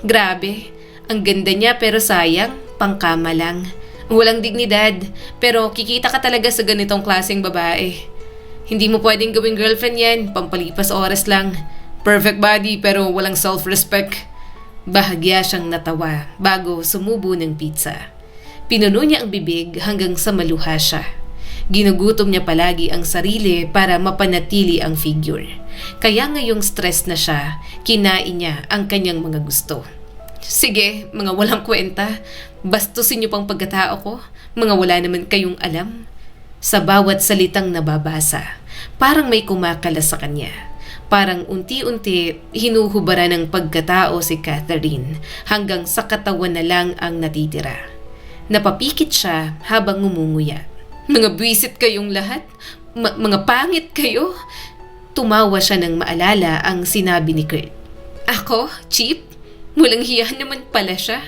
Grabe, ang ganda niya pero sayang, pangkama lang. Walang dignidad, pero kikita ka talaga sa ganitong klaseng babae. Hindi mo pwedeng gawing girlfriend yan, pampalipas oras lang. Perfect body pero walang self-respect. Bahagya siyang natawa bago sumubo ng pizza. Pinuno niya ang bibig hanggang sa maluha siya. Ginugutom niya palagi ang sarili para mapanatili ang figure. Kaya ngayong stress na siya, kinain niya ang kanyang mga gusto. Sige, mga walang kwenta. Bastusin niyo pang pagkatao ko. Mga wala naman kayong alam. Sa bawat salitang nababasa, parang may kumakala sa kanya. Parang unti-unti hinuhubaran ng pagkatao si Catherine hanggang sa katawan na lang ang natitira. Napapikit siya habang ngumunguya. Mga buwisit kayong lahat? Mga pangit kayo? Tumawa siya nang maalala ang sinabi ni Kurt. Ako? Cheap? Walang hiya naman pala siya.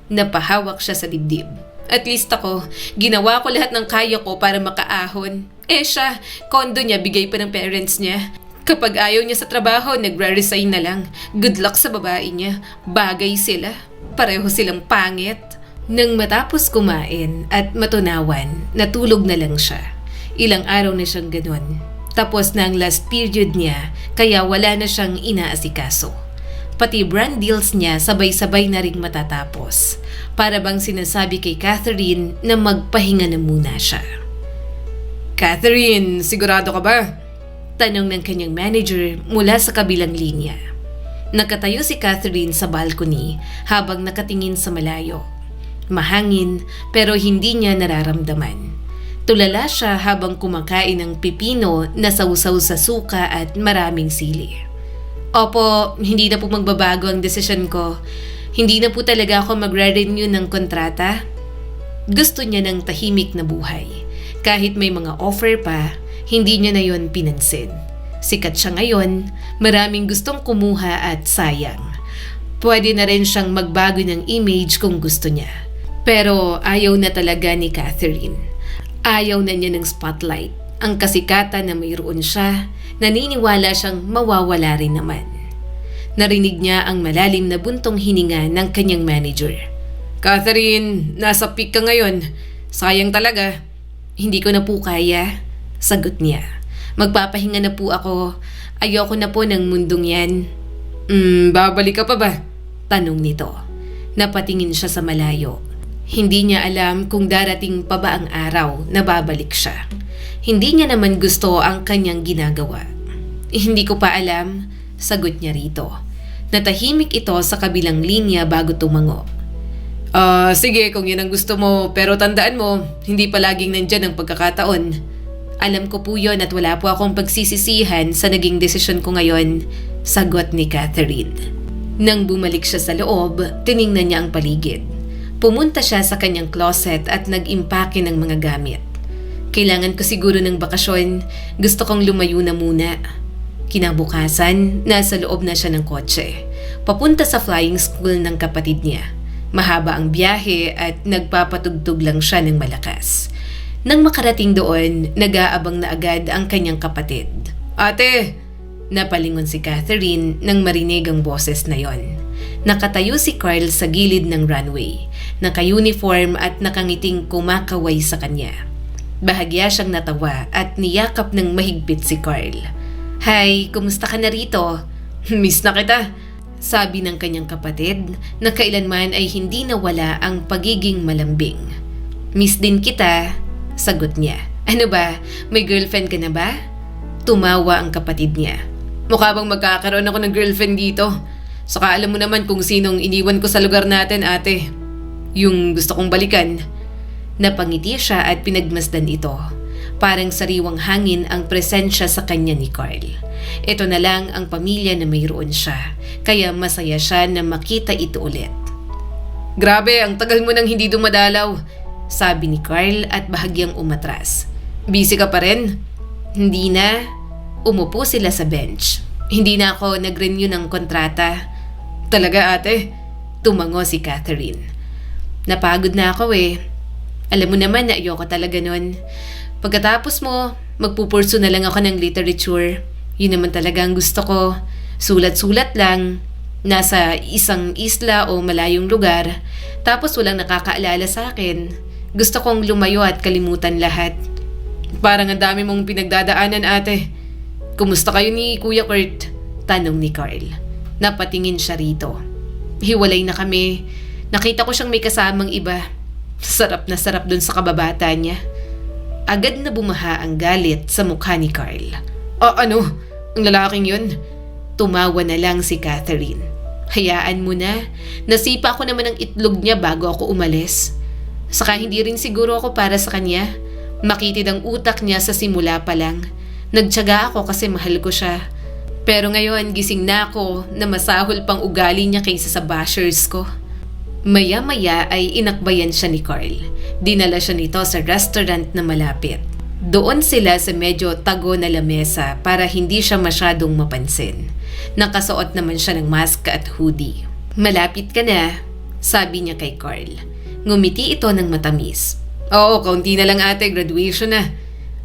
Napahawak siya sa dibdib. At least ako, ginawa ko lahat ng kaya ko para makaahon. Siya, kondo niya bigay pa ng parents niya. Kapag ayaw niya sa trabaho, nagre-resign na lang. Good luck sa babae niya. Bagay sila. Pareho silang pangit. Nang matapos kumain at matunawan, natulog na lang siya. Ilang araw na siyang ganun. Tapos na ang last period niya, kaya wala na siyang inaasikaso. Pati brand deals niya sabay-sabay na ring matatapos. Para bang sinasabi kay Catherine na magpahinga na muna siya. Catherine, sigurado ka ba? Tanong ng kanyang manager mula sa kabilang linya. Nakatayo si Catherine sa balcony habang nakatingin sa malayo. Mahangin pero hindi niya nararamdaman. Tulala siya habang kumakain ng pipino na sausaw sa suka at maraming sili. Opo, hindi na po magbabago ang desisyon ko. Hindi na po talaga ako magre-renew ng kontrata. Gusto niya ng tahimik na buhay. Kahit may mga offer pa, hindi niya na yon pinansin. Sikat siya ngayon, maraming gustong kumuha at sayang. Pwede na rin siyang magbago ng image kung gusto niya. Pero ayaw na talaga ni Catherine. Ayaw na niya ng spotlight. Ang kasikatan na mayroon siya, naniniwala siyang mawawala rin naman. Narinig niya ang malalim na buntong hininga ng kanyang manager. Catherine, nasa peak ka ngayon. Sayang talaga. Hindi ko na po kaya, sagot niya. Magpapahinga na po ako. Ayoko na po ng mundong yan. Babalik ka pa ba? Tanong nito. Napatingin siya sa malayo. Hindi niya alam kung darating pa ba ang araw na babalik siya. Hindi niya naman gusto ang kanyang ginagawa. Hindi ko pa alam, sagot niya rito. Natahimik ito sa kabilang linya bago tumango. Sige kung yan ang gusto mo, pero tandaan mo, hindi palaging nandyan ang pagkakataon. Alam ko po yon at wala po akong pagsisisihan sa naging desisyon ko ngayon, sagot ni Catherine. Nang bumalik siya sa loob, tiningnan niya ang paligid. Pumunta siya sa kanyang closet at nag-impake ng mga gamit. Kailangan ko siguro ng bakasyon. Gusto kong lumayo na muna. Kinabukasan, nasa loob na siya ng kotse. Papunta sa flying school ng kapatid niya. Mahaba ang biyahe at nagpapatugtog lang siya ng malakas. Nang makarating doon, nag-aabang na agad ang kanyang kapatid. Ate! Napalingon si Catherine nang marinig ang boses na yon. Nakatayo si Carl sa gilid ng runway, naka-uniform at nakangiting kumakaway sa kanya. Bahagya siyang natawa at niyakap ng mahigpit si Carl. "Hi, kumusta ka na rito?" Miss na kita. Sabi ng kanyang kapatid na kailanman ay hindi nawala ang pagiging malambing. "Miss din kita," sagot niya. "Ano ba, may girlfriend ka na ba?" Tumawa ang kapatid niya. Mukha bang magkakaroon ako ng girlfriend dito? Saka alam mo naman kung sinong iniwan ko sa lugar natin, ate. Yung gusto kong balikan. Napangiti siya at pinagmasdan ito. Parang sariwang hangin ang presensya sa kanya ni Carl. Ito na lang ang pamilya na mayroon siya, kaya masaya siya na makita ito ulit. Grabe, ang tagal mo nang hindi dumadalaw. Sabi ni Carl at bahagyang umatras. Busy ka pa rin? Hindi na. Umupo sila sa bench. Hindi na ako nag-renew ng kontrata. Talaga, ate? Tumango si Catherine. Napagod na ako eh. Alam mo naman na ayoko talaga nun. Pagkatapos mo, magpupurso na lang ako ng literature. Yun naman talaga ang gusto ko. Sulat-sulat lang. Nasa isang isla o malayong lugar. Tapos walang nakakaalala sa akin. Gusto kong lumayo at kalimutan lahat. Parang ang dami mong pinagdadaanan, ate. Kumusta kayo ni Kuya Kurt? Tanong ni Carl. Napatingin siya rito. Hiwalay na kami. Nakita ko siyang may kasamang iba. Sarap na sarap dun sa kababata niya. Agad na bumaha ang galit sa mukha ni Carl. Ano? Ang lalaking yun? Tumawa na lang si Catherine. Hayaan mo na. Nasipa ako naman ng itlog niya bago ako umalis. Saka hindi rin siguro ako para sa kanya. Makitid ang utak niya sa simula pa lang. Nagtiyaga ako kasi mahal ko siya. Pero ngayon gising na ako na masahol pang ugali niya kaysa sa bashers ko. Maya-maya ay inakbayan siya ni Carl. Dinala siya nito sa restaurant na malapit. Doon sila sa medyo tago na lamesa para hindi siya masyadong mapansin. Nakasuot naman siya ng mask at hoodie. "Malapit ka na," sabi niya kay Carl. Ngumiti ito ng matamis. Oo, kaunti na lang ate, graduation na.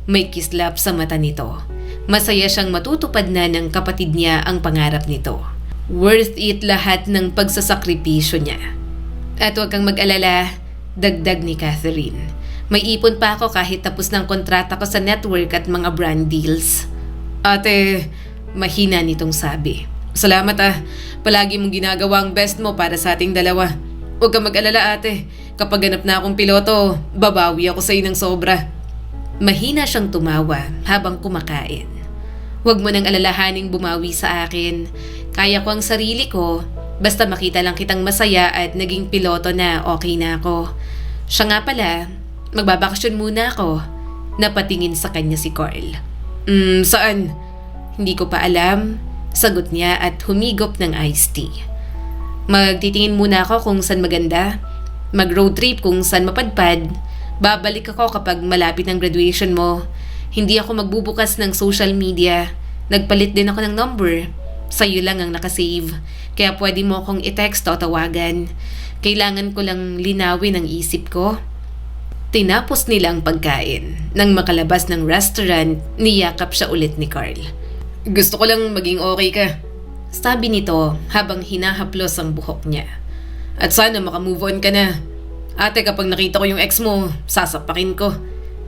May kislap sa mata nito. Masaya siyang matutupad na ng kapatid niya ang pangarap nito. Worth it lahat ng pagsasakripisyo niya. At huwag kang mag-alala, dagdag ni Catherine. May ipon pa ako kahit tapos ng kontrata ko sa network at mga brand deals. Ate, Mahina nitong sabi. Salamat. Palagi mong ginagawa ang best mo para sa ating dalawa. Huwag kang mag-alala, ate. Kapag ganap na akong piloto, babawi ako sa ng sobra. Mahina siyang tumawa habang kumakain. "Huwag mo nang alalahaning bumawi sa akin. Kaya ko ang sarili ko. Basta makita lang kitang masaya at naging piloto na, okay na ako. Siya nga pala, magbabakasyon muna ako." Napatingin sa kanya si Carl. Saan? "Hindi ko pa alam," sagot niya at humigop ng iced tea. "Magtitingin muna ako kung saan maganda. Mag-road trip kung saan mapadpad. Babalik ako kapag malapit ang graduation mo. Hindi ako magbubukas ng social media. Nagpalit din ako ng number. Sa'yo lang ang nakasave. Kaya pwede mo akong i-text o tawagan. Kailangan ko lang linawin ang isip ko." Tinapos nila ang pagkain. Nang makalabas ng restaurant, niyakap siya ulit ni Carl. Gusto ko lang maging okay ka. Sabi nito habang hinahaplos ang buhok niya. At sana makamove on ka na. Ate, kapag nakita ko yung ex mo, sasapakin ko.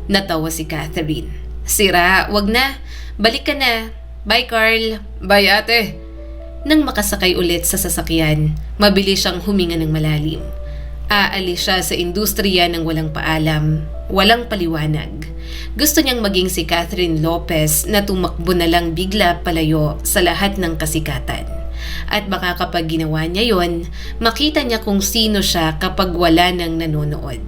Natawa si Catherine. "Sira, wag na. Balik ka na. Bye, Carl." Bye, ate. Nang makasakay ulit sa sasakyan, mabilis siyang huminga ng malalim. Aalis siya sa industriya ng walang paalam, walang paliwanag. Gusto niyang maging si Catherine Lopez na tumakbo na lang bigla palayo sa lahat ng kasikatan. At baka kapag ginawa niya yon, makita niya kung sino siya kapag wala nang nanonood.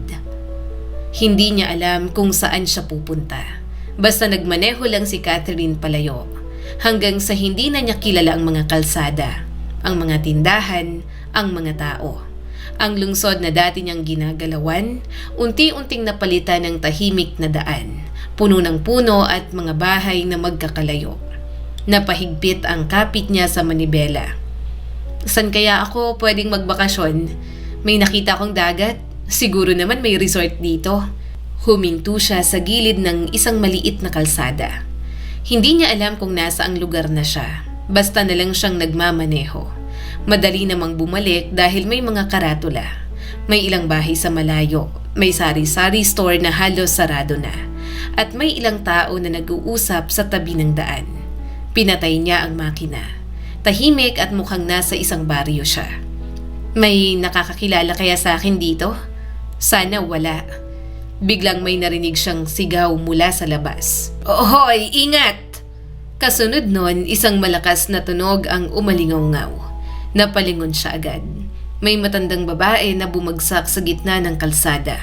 Hindi niya alam kung saan siya pupunta. Basta nagmaneho lang si Catherine palayo. Hanggang sa hindi na niya kilala ang mga kalsada, ang mga tindahan, ang mga tao. Ang lungsod na dati niyang ginagalawan, unti-unting napalitan ng tahimik na daan, puno ng puno at mga bahay na magkakalayo. Napahigpit ang kapit niya sa manibela. San kaya ako pwedeng magbakasyon? May nakita akong dagat. Siguro naman may resort dito. Huminto siya sa gilid ng isang maliit na kalsada. Hindi niya alam kung nasa ang lugar na siya. Basta na lang siyang nagmamaneho. Madali namang bumalik dahil may mga karatula. May ilang bahay sa malayo. May sari-sari store na halos sarado na. At may ilang tao na nag-uusap sa tabi ng daan. Pinatay niya ang makina. Tahimik at mukhang nasa isang baryo siya. May nakakakilala kaya sa akin dito? Sana wala. Biglang may narinig siyang sigaw mula sa labas. Hoy, ingat! Kasunod nun, isang malakas na tunog ang umalingaw-ngaw. Napalingon siya agad. May matandang babae na bumagsak sa gitna ng kalsada.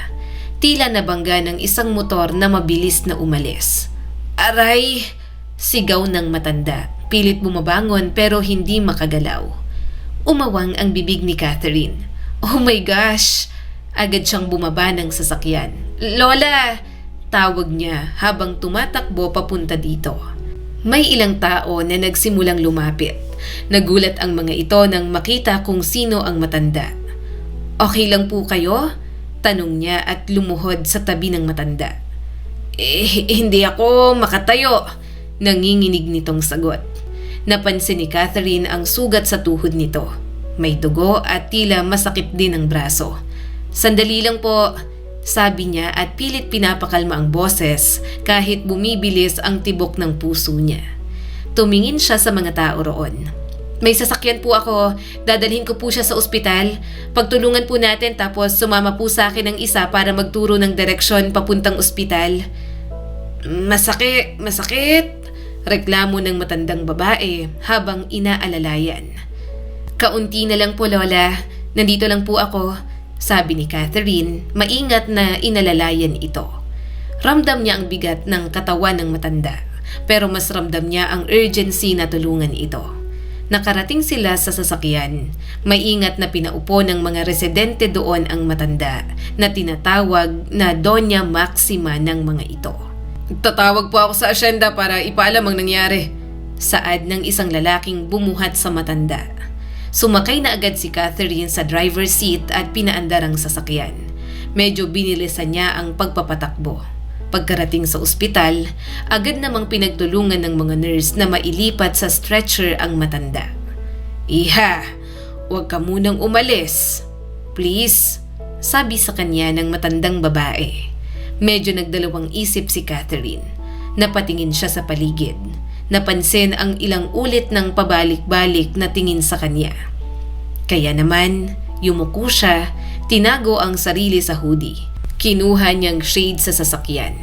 Tila nabangga ng isang motor na mabilis na umalis. Aray! Sigaw ng matanda. Pilit bumabangon pero hindi makagalaw. Umawang ang bibig ni Catherine. Oh my gosh! Agad siyang bumaba ng sasakyan. Lola! Tawag niya habang tumatakbo papunta dito. May ilang tao na nagsimulang lumapit. Nagulat ang mga ito nang makita kung sino ang matanda. Okay lang po kayo? Tanong niya at lumuhod sa tabi ng matanda. Hindi ako makatayo. Nanginginig nitong sagot. Napansin ni Catherine ang sugat sa tuhod nito. May dugo at tila masakit din ang braso. Sandali lang po, sabi niya at pilit pinapakalma ang boses kahit bumibilis ang tibok ng puso niya. Tumingin siya sa mga tao roon. May sasakyan po ako, dadalhin ko po siya sa ospital. Pagtulungan po natin tapos sumama po sa akin ng isa para magturo ng direksyon papuntang ospital. Masakit, reklamo ng matandang babae habang inaalalayan. Kaunti na lang po Lola, nandito lang po ako, sabi ni Catherine, maingat na inalalayan ito. Ramdam niya ang bigat ng katawan ng matanda, pero mas ramdam niya ang urgency na tulungan ito. Nakarating sila sa sasakyan. Maingat na pinaupo ng mga residente doon ang matanda na tinatawag na Doña Maxima ng mga ito. Tatawag po ako sa asyenda para ipaalam ang nangyari. Saad ng isang lalaking bumuhat sa matanda. Sumakay na agad si Catherine sa driver's seat at pinaandar ang sasakyan. Medyo binilisan niya ang pagpapatakbo. Pagkarating sa ospital, agad namang pinagtulungan ng mga nurse na mailipat sa stretcher ang matanda. Iha, huwag ka munang umalis. Please, sabi sa kanya ng matandang babae. Medyo nagdalawang isip si Catherine. Napatingin siya sa paligid. Napansin ang ilang ulit ng pabalik-balik na tingin sa kanya. Kaya naman, yumuko siya, tinago ang sarili sa hoodie. Kinuha niyang shade sa sasakyan.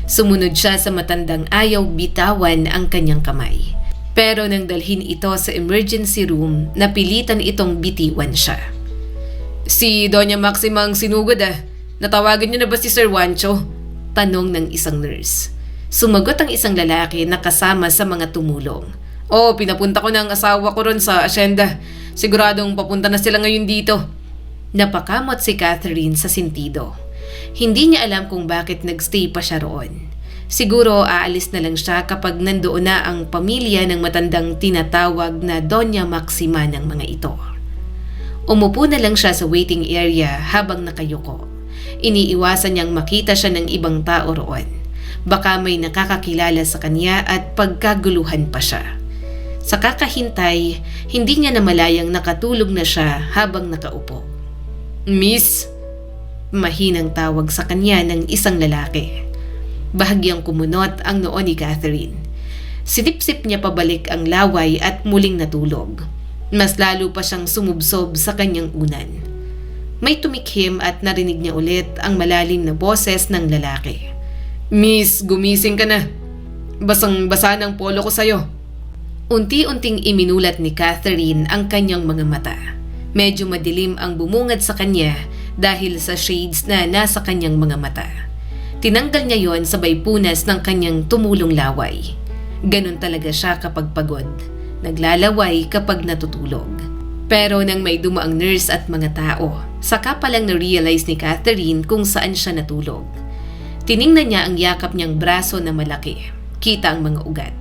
Sumunod siya sa matandang ayaw bitawan ang kanyang kamay. Pero nang dalhin ito sa emergency room, napilitan itong bitiwan siya. Si Doña Maxima ang sinugod Natawagan niyo na ba si Sir Juancho? Tanong ng isang nurse. Sumagot ang isang lalaki na kasama sa mga tumulong. Oo, pinapunta ko ng asawa ko ron sa asyenda. Siguradong papunta na sila ngayon dito. Napakamot si Catherine sa sentido. Hindi niya alam kung bakit nagstay pa siya roon. Siguro aalis na lang siya kapag nandoon na ang pamilya ng matandang tinatawag na Doña Maxima ng mga ito. Umupo na lang siya sa waiting area habang nakayuko. Iniiwasan niyang makita siya ng ibang tao roon. Baka may nakakakilala sa kanya at pagkaguluhan pa siya. Sa kakahintay, hindi niya namalayang nakatulog na siya habang nakaupo. Miss? Mahinang tawag sa kanya ng isang lalaki. Bahagyang kumunot ang noo ni Catherine. Sinipsip niya pabalik ang laway at muling natulog. Mas lalo pa siyang sumubsob sa kanyang unan. May tumikhim at narinig niya ulit ang malalim na boses ng lalaki. Miss, gumising ka na. Basang-basa ng polo ko sa'yo. Unti-unting iminulat ni Catherine ang kanyang mga mata. Medyo madilim ang bumungad sa kanya dahil sa shades na nasa kanyang mga mata. Tinanggal niya yon sabay punas ng kanyang tumulong laway. Ganon talaga siya kapag pagod. Naglalaway kapag natutulog. Pero nang may dumaang nurse at mga tao, saka palang na-realize ni Catherine kung saan siya natulog. Tiningnan niya ang yakap niyang braso na malaki. Kita ang mga ugat.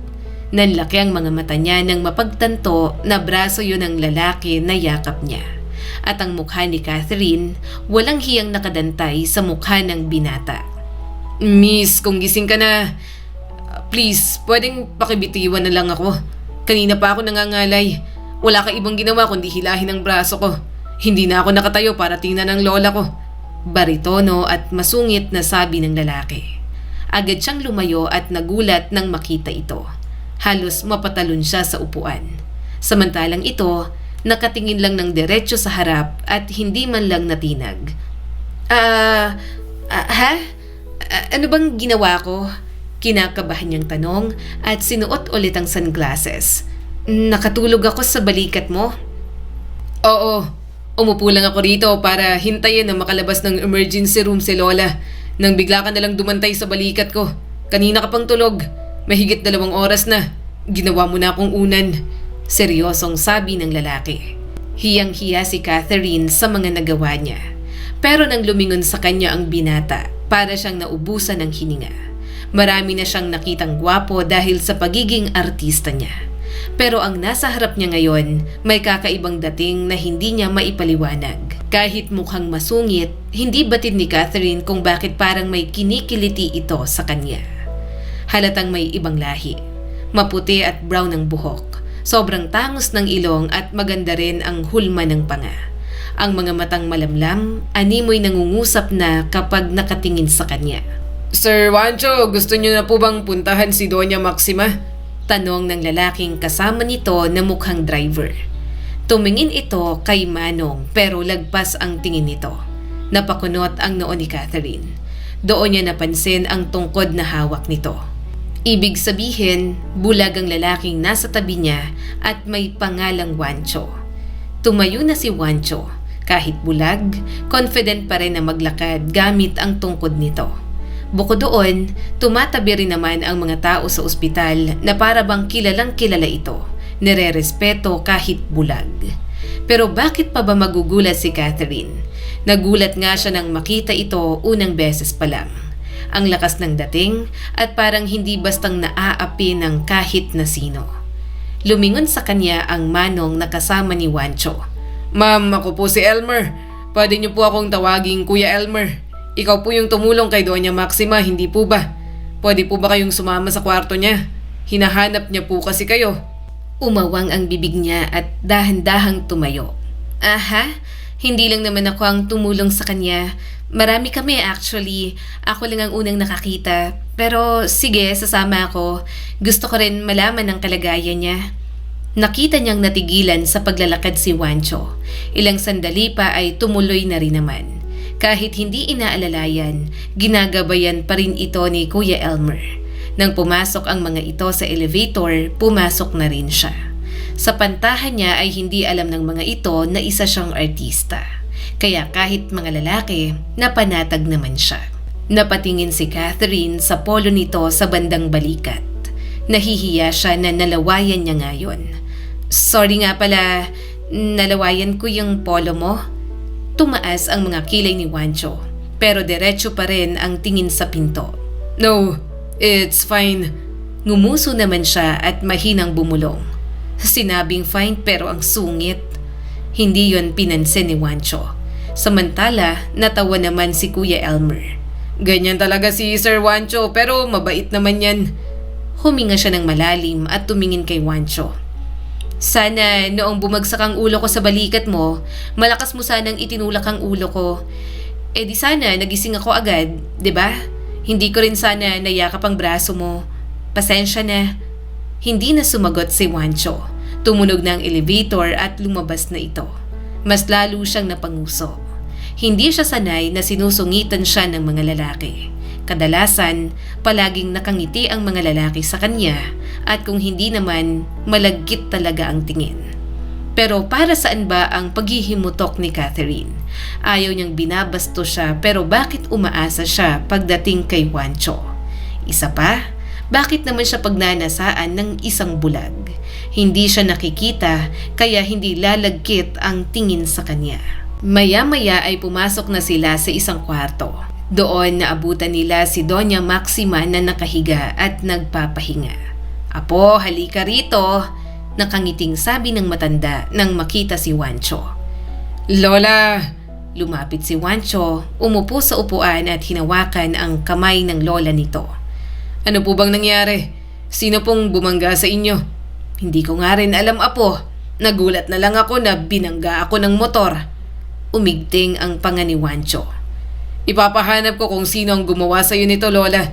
Nanlaki ang mga mata niya nang mapagtanto na braso yun ng lalaki na yakap niya. At ang mukha ni Catherine, walang hiyang nakadantay sa mukha ng binata. Miss, kung gising ka na, please, pwedeng pakibitiwan na lang ako. Kanina pa ako nangangalay. Wala ka ibang ginawa kundi hilahin ang braso ko. Hindi na ako nakatayo para tingnan ang lola ko. Baritono at masungit na sabi ng lalaki. Agad siyang lumayo at nagulat nang makita ito. Halos mapatalon siya sa upuan. Samantalang ito, nakatingin lang ng diretso sa harap at hindi man lang natinag. Ano bang ginawa ko? Kinakabahan niyang tanong at sinuot ulit ang sunglasses. Nakatulog ako sa balikat mo? Oo, umupo lang ako rito para hintayin na makalabas ng emergency room si Lola nang bigla ka nalang dumantay sa balikat ko. Kanina ka pang tulog. Mahigit 2 oras na. Ginawa mo na akong unan. Seryosong sabi ng lalaki. Hiyang-hiya si Catherine sa mga nagawa niya. Pero nang lumingon sa kanya ang binata, para siyang naubusan ng hininga. Marami na siyang nakitang gwapo dahil sa pagiging artista niya. Pero ang nasa harap niya ngayon, may kakaibang dating na hindi niya maipaliwanag. Kahit mukhang masungit, hindi batid ni Catherine kung bakit parang may kinikiliti ito sa kanya. Halatang may ibang lahi. Maputi at brown ang buhok. Sobrang tangos ng ilong at maganda rin ang hulma ng panga. Ang mga matang malamlam, animoy nangungusap na kapag nakatingin sa kanya. Sir Juancho, gusto niyo na po bang puntahan si Doña Maxima? Tanong ng lalaking kasama nito na mukhang driver. Tumingin ito kay Manong pero lagpas ang tingin nito. Napakunot ang noo ni Catherine. Doon niya napansin ang tungkod na hawak nito. Ibig sabihin, bulag ang lalaking nasa tabi niya at may pangalang Juancho. Tumayo na si Juancho. Kahit bulag, confident pa rin na maglakad gamit ang tungkod nito. Bukod doon, tumatabi rin naman ang mga tao sa ospital na para bang kilalang kilala ito, nire-respeto kahit bulag. Pero bakit pa ba magugulat si Catherine? Nagulat nga siya nang makita ito unang beses pa lang. Ang lakas ng dating at parang hindi bastang naaapi ng kahit na sino. Lumingon sa kanya ang Manong na kasama ni Juancho. Ma'am, ako po si Elmer. Pwede niyo po akong tawaging Kuya Elmer. Ikaw po yung tumulong kay Doña Maxima, hindi po ba? Pwede po ba kayong sumama sa kwarto niya? Hinahanap niya po kasi kayo. Umawang ang bibig niya at dahan-dahang tumayo. Aha, hindi lang naman ako ang tumulong sa kanya. Marami kami actually. Ako lang ang unang nakakita. Pero sige, sasama ako. Gusto ko rin malaman ang kalagayan niya. Nakita niyang natigilan sa paglalakad si Juancho. Ilang sandali pa ay tumuloy na rin naman. Kahit hindi inaalalayan, ginagabayan pa rin ito ni Kuya Elmer. Nang pumasok ang mga ito sa elevator, pumasok na rin siya. Sa pantahan niya ay hindi alam ng mga ito na isa siyang artista. Kaya kahit mga lalaki, napanatag naman siya. Napatingin si Catherine sa polo nito sa bandang balikat. Nahihiya siya na nalawayan niya ngayon. Sorry nga pala, nalawayan ko yung polo mo. Tumaas ang mga kilay ni Juancho, pero diretso pa rin ang tingin sa pinto. No, it's fine. Ngumuso naman siya at mahinang bumulong. Sinabing fine pero ang sungit. Hindi yon pinansin ni Juancho. Samantala, natawa naman si Kuya Elmer. Ganyan talaga si Sir Juancho pero mabait naman yan. Huminga siya ng malalim at tumingin kay Juancho. Sana noong bumagsak ang ulo ko sa balikat mo, malakas mo sanang itinulak ang ulo ko. Eh di sana nagising ako agad, 'di ba? Hindi ko rin sana nayakap ang braso mo. Pasensya na. Hindi na sumagot si Juancho. Tumunog na ang elevator at lumabas na ito. Mas lalo siyang napanguso. Hindi siya sanay na sinusungitan siya ng mga lalaki. Kadalasan, palaging nakangiti ang mga lalaki sa kanya at kung hindi naman, malagkit talaga ang tingin. Pero para saan ba ang paghihimutok ni Catherine? Ayaw niyang binabasto siya pero bakit umaasa siya pagdating kay Juancho? Isa pa, bakit naman siya pagnanasaan ng isang bulag? Hindi siya nakikita kaya hindi lalagkit ang tingin sa kanya. Maya-maya ay pumasok na sila sa isang kwarto. Doon naabutan nila si Doña Maxima na nakahiga at nagpapahinga. Apo, halika rito, nakangiting sabi ng matanda nang makita si Juancho. Lola, Lumapit si Juancho, umupo sa upuan at hinawakan ang kamay ng lola nito. ano po bang nangyari? Sino pong bumangga sa inyo? Hindi ko nga rin alam, apo. Nagulat na lang ako na binangga ako ng motor. Umigting ang panga ni Juancho. Ipapahanap ko kung sino ang gumawa sa iyo nito, Lola.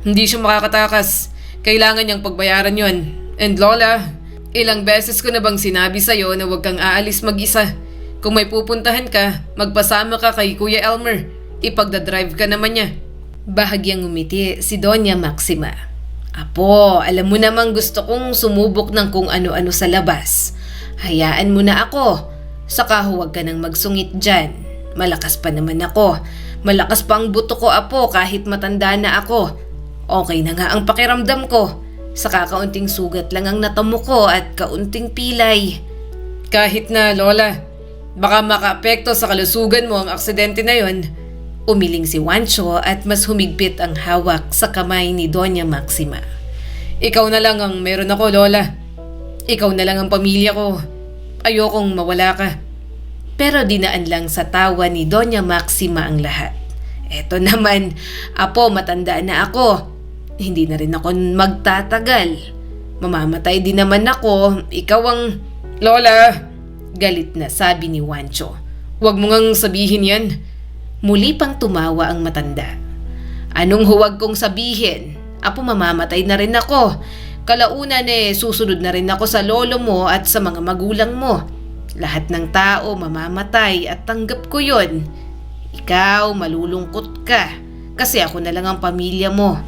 Hindi siya makakatakas. Kailangan niyang pagbayaran yon. And Lola, ilang beses ko na bang sinabi sa iyo na huwag kang aalis mag-isa? Kung may pupuntahan ka, magpasama ka kay Kuya Elmer. Ipagdadrive ka naman niya. Bahagyang umiti si Doña Maxima. Apo, alam mo namang gusto kong sumubok ng kung ano-ano sa labas. Hayaan mo na ako. Saka huwag ka nang magsungit dyan. Malakas pa naman ako. Malakas pa ang buto ko, apo, kahit matanda na ako. Okay na nga ang pakiramdam ko. Saka kaunting sugat lang ang natamo ko at kaunting pilay. Kahit na, Lola, baka makaapekto sa kalusugan mo ang aksidente na yon. Umiling si Juancho at mas humigpit ang hawak sa kamay ni Doña Maxima. Ikaw na lang ang meron ako, Lola. Ikaw na lang ang pamilya ko. Ayokong mawala ka. Pero dinaan lang sa tawa ni Doña Maxima ang lahat. Eto naman, apo, matanda na ako. Hindi na rin ako magtatagal. Mamamatay din naman ako. Ikaw ang... Lola! Galit na sabi ni Juancho. Huwag mo ngang sabihin yan. Muli pang tumawa ang matanda. Anong huwag kong sabihin? Apo, mamamatay na rin ako. Kalaunan susunod na rin ako sa lolo mo at sa mga magulang mo. Lahat ng tao mamamatay at tanggap ko yon. Ikaw, malulungkot ka. Kasi ako na lang ang pamilya mo.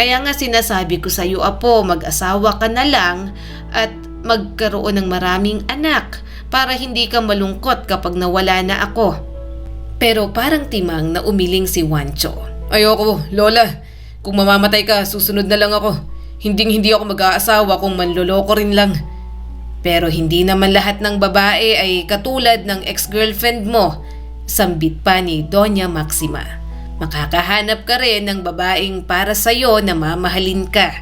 Kaya nga sinasabi ko sa iyo, apo, mag-asawa ka na lang at magkaroon ng maraming anak para hindi ka malungkot kapag nawala na ako. Pero parang timang na umiling si Juancho. Ayoko, Lola. Kung mamamatay ka, susunod na lang ako. Hindi ako mag-aasawa kung manloloko rin lang. Pero hindi naman lahat ng babae ay katulad ng ex-girlfriend mo. Sambit pa ni Doña Maxima. Makakahanap ka rin ng babaeng para sa'yo na mamahalin ka.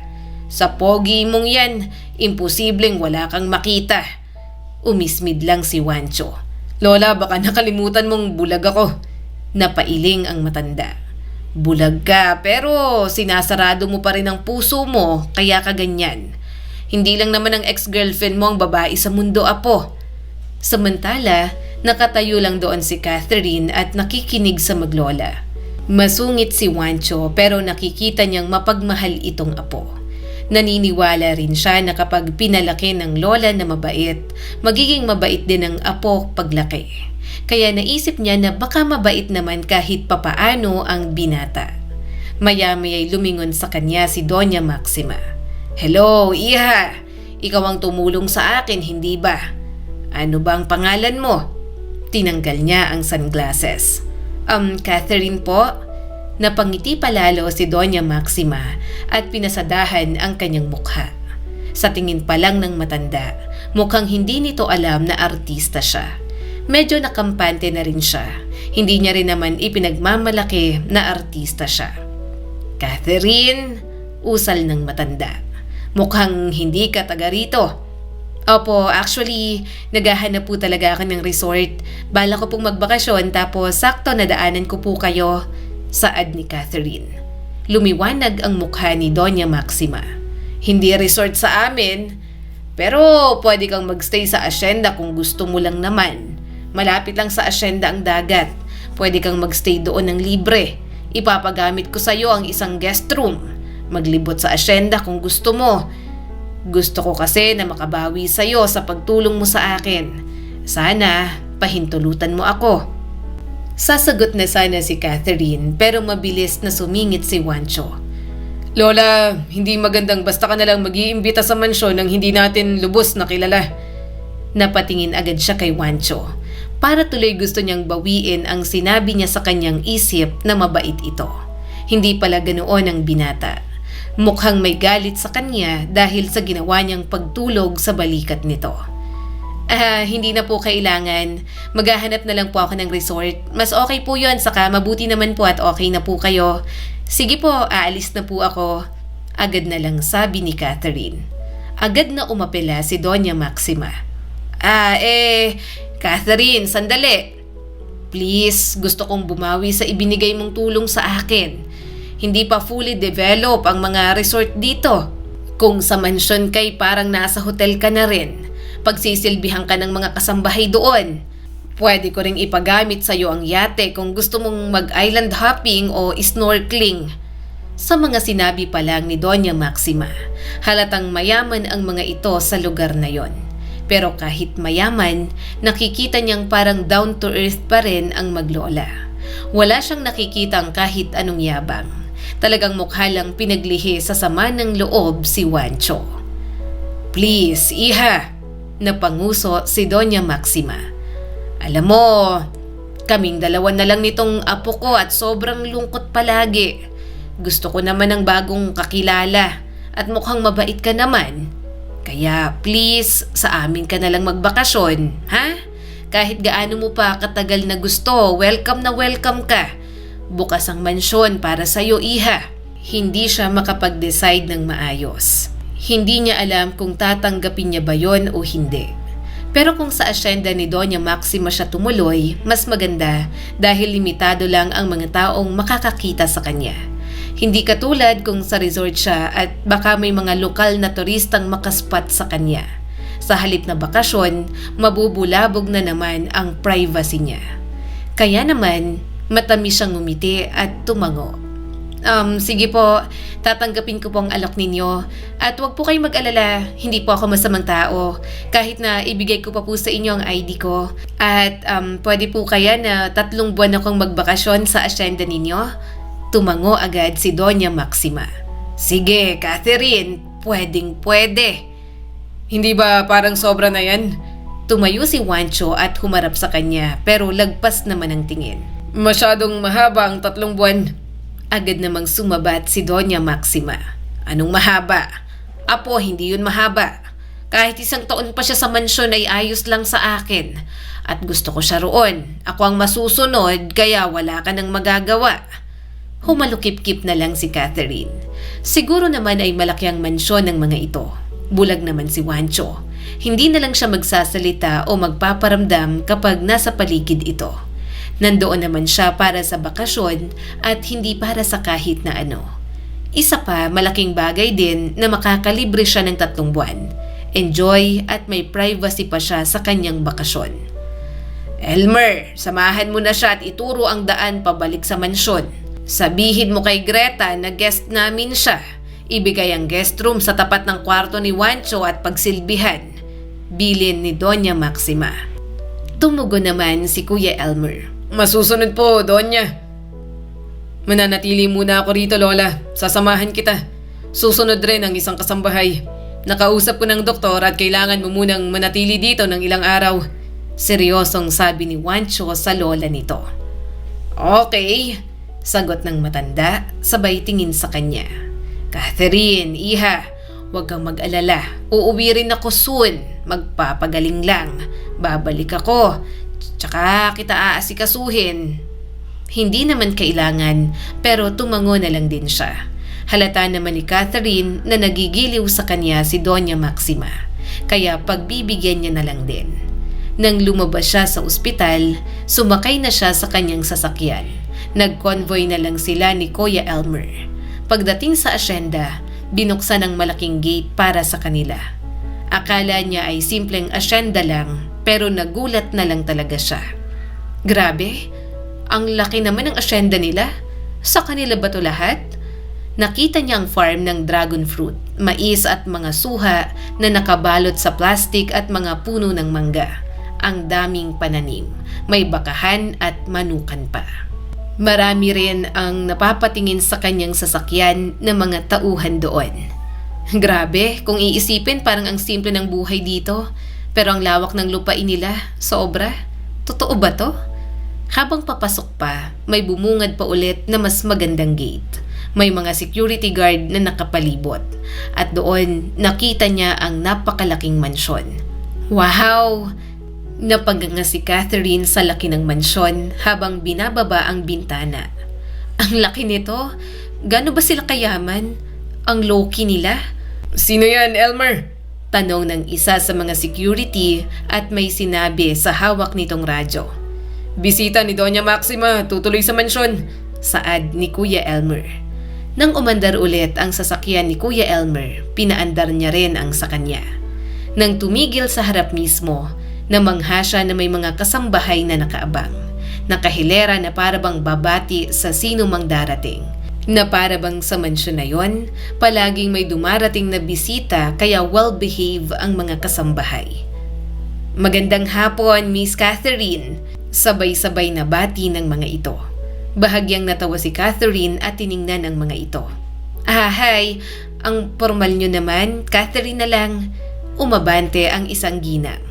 Sa pogi mong yan, imposibleng wala kang makita. Umismid lang si Juancho. Lola, baka nakalimutan mong bulag ako. Napailing ang matanda. Bulag ka, pero sinasarado mo pa rin ang puso mo, kaya ka ganyan. Hindi lang naman ang ex-girlfriend mo ang babae sa mundo, apo. Samantala, nakatayo lang doon si Catherine at nakikinig sa maglola. Masungit si Juancho pero nakikita niyang mapagmahal itong apo. Naniniwala rin siya na kapag pinalaki ng lola na mabait, magiging mabait din ang apo paglaki. Kaya naisip niya na baka mabait naman kahit papaano ang binata. Maya-maya'y lumingon sa kanya si Doña Maxima. Hello, iha! Ikaw ang tumulong sa akin, hindi ba? Ano ba ang pangalan mo? Tinanggal niya ang sunglasses. Catherine po. Napangiti palalo si Doña Maxima at pinasadahan ang kanyang mukha. Sa tingin pa lang ng matanda, mukhang hindi nito alam na artista siya. Medyo nakampante na rin siya. Hindi niya rin naman ipinagmamalaki na artista siya. Catherine, usal ng matanda. Mukhang hindi ka taga rito. Opo, actually, naghahanap po talaga ako ng resort. Bala ko pong magbakasyon tapos sakto nadaanan ko po kayo. Saad ni Catherine. Lumiwanag ang mukha ni Doña Maxima. Hindi resort sa amin, pero pwede kang magstay sa asyenda kung gusto mo lang naman. Malapit lang sa asyenda ang dagat. Pwede kang magstay doon ng libre. Ipapagamit ko sa iyo ang isang guest room. Maglibot sa asyenda kung gusto mo. Gusto ko kasi na makabawi sa iyo sa pagtulong mo sa akin. Sana pahintulutan mo ako. Sasagot na sana si Catherine pero mabilis na sumingit si Juancho. Lola, hindi magandang basta ka na lang mag-iimbita sa mansyon nang hindi natin lubos na kilala. Napatingin agad siya kay Juancho. Para tuloy gusto niyang bawiin ang sinabi niya sa kanyang isip na mabait ito. Hindi pala ganoon ang binata. Mukhang may galit sa kanya dahil sa ginawa niyang pagtulog sa balikat nito. Hindi na po kailangan. Maghahanap na lang po ako ng resort. Mas okay po yon, saka mabuti naman po at okay na po kayo. Sige po, aalis na po ako. Agad na lang sabi ni Catherine. Agad na umapela si Doña Maxima. Catherine, sandali. Please, gusto kong bumawi sa ibinigay mong tulong sa akin. Hindi pa fully develop ang mga resort dito. Kung sa mansyon kay parang nasa hotel ka na rin. Pagsisilbihan ka ng mga kasambahay doon. Pwede ko ring ipagamit sa'yo ang yate kung gusto mong mag-island hopping o snorkeling. Sa mga sinabi pa lang ni Doña Maxima, halatang mayaman ang mga ito sa lugar na yon. Pero kahit mayaman, nakikita niyang parang down to earth pa rin ang maglola. Wala siyang nakikitang kahit anong yabang. Talagang mukha lang pinaglihi sa sama ng loob si Juancho. Please, iha, napanguso si Doña Maxima. Alam mo, kaming dalawa na lang nitong apo ko at sobrang lungkot palagi. Gusto ko naman ng bagong kakilala at mukhang mabait ka naman. Kaya please, sa amin ka na lang magbakasyon, ha? Kahit gaano mo pa katagal na gusto, welcome na welcome ka. Bukas ang mansyon para sa'yo, iha. Hindi siya makapag-decide ng maayos. Hindi niya alam kung tatanggapin niya ba yon o hindi. Pero kung sa asyenda ni Doña Maxima siya tumuloy, mas maganda dahil limitado lang ang mga taong makakakita sa kanya. Hindi katulad kung sa resort siya at baka may mga lokal na turistang makaspat sa kanya. Sa halip na bakasyon, mabubulabog na naman ang privacy niya. Kaya naman, matamis siyang ngumiti at tumango. Sige po, tatanggapin ko po ang alok ninyo. At huwag po kayong mag-alala, hindi po ako masamang tao. Kahit na ibigay ko pa po sa inyo ang ID ko. At pwede po kaya na 3 buwan akong magbakasyon sa asyenda ninyo? Tumango agad si Doña Maxima. Sige, Catherine, pwedeng-pwede. Hindi ba parang sobra na yan? Tumayo si Juancho at humarap sa kanya pero lagpas naman ang tingin. Masyadong mahaba ang 3 buwan. Agad namang sumabat si Doña Maxima. Anong mahaba? Apo, hindi yun mahaba. Kahit 1 taon pa siya sa mansyon ay ayos lang sa akin. At gusto ko siya roon. Ako ang masusunod kaya wala ka nang magagawa. Humalukip-kip na lang si Catherine. Siguro naman ay malaki ang mansyon ng mga ito. Bulag naman si Juancho. Hindi na lang siya magsasalita o magpaparamdam kapag nasa paligid ito. Nandoon naman siya para sa bakasyon at hindi para sa kahit na ano. Isa pa, malaking bagay din na makakalibre siya ng 3 buwan. Enjoy at may privacy pa siya sa kanyang bakasyon. Elmer, samahan mo na siya at ituro ang daan pabalik sa mansyon. Sabihin mo kay Greta na guest namin siya. Ibigay ang guest room sa tapat ng kwarto ni Juancho at pagsilbihan. Bilin ni Doña Maxima. Tumugo naman si Kuya Elmer. Masusunod po, Doña. Mananatili muna ako rito, Lola. Sasamahan kita. Susunod rin ang isang kasambahay. Nakausap ko ng doktor at kailangan mo munang manatili dito ng ilang araw. Seryosong sabi ni Juancho sa lola nito. Okay, sagot ng matanda, sabay tingin sa kanya. Catherine, iha, huwag kang mag-alala. Uuwi rin ako soon. Magpapagaling lang. Babalik ako. Tsaka kita aasikasuhin. Hindi naman kailangan, pero tumango na lang din siya. Halata naman ni Catherine na nagigiliw sa kanya si Doña Maxima. Kaya pagbibigyan niya na lang din. Nang lumabas siya sa ospital, sumakay na siya sa kanyang sasakyan. Nag-convoy na lang sila ni Kuya Elmer. Pagdating sa asyenda, binuksan ang malaking gate para sa kanila. Akala niya ay simpleng asyenda lang, pero nagulat na lang talaga siya. Grabe, ang laki naman ng asyenda nila. Sa kanila ba to lahat? Nakita niya ang farm ng dragon fruit, mais at mga suha na nakabalot sa plastik at mga puno ng mangga. Ang daming pananim, may bakahan at manukan pa. Marami rin ang napapatingin sa kanyang sasakyan na mga tauhan doon. Grabe, kung iisipin parang ang simple ng buhay dito, pero ang lawak ng lupain nila, sobra. Totoo ba to? Habang papasok pa, may bumungad pa ulit na mas magandang gate. May mga security guard na nakapalibot. At doon, nakita niya ang napakalaking mansyon. Wow! Napaganga si Catherine sa laki ng mansyon habang binababa ang bintana. Ang laki nito? Gaano ba sila kayaman? Ang low-key nila? Sino yan, Elmer? Tanong ng isa sa mga security at may sinabi sa hawak nitong radyo. Bisita ni Doña Maxima, tutuloy sa mansyon. Saad ni Kuya Elmer. Nang umandar ulit ang sasakyan ni Kuya Elmer, pinaandar niya rin ang sa kanya. Nang tumigil sa harap mismo, namangha siya na may mga kasambahay na nakaabang. Nakahilera na parabang babati sa sino mang darating. Na parabang sa mansyon na yon, palaging may dumarating na bisita kaya well-behave ang mga kasambahay. Magandang hapon, Miss Catherine. Sabay-sabay na bati ng mga ito. Bahagyang natawa si Catherine at tiningnan ang mga ito. Hi! Ang formal nyo naman, Catherine na lang. Umabante ang isang ginang.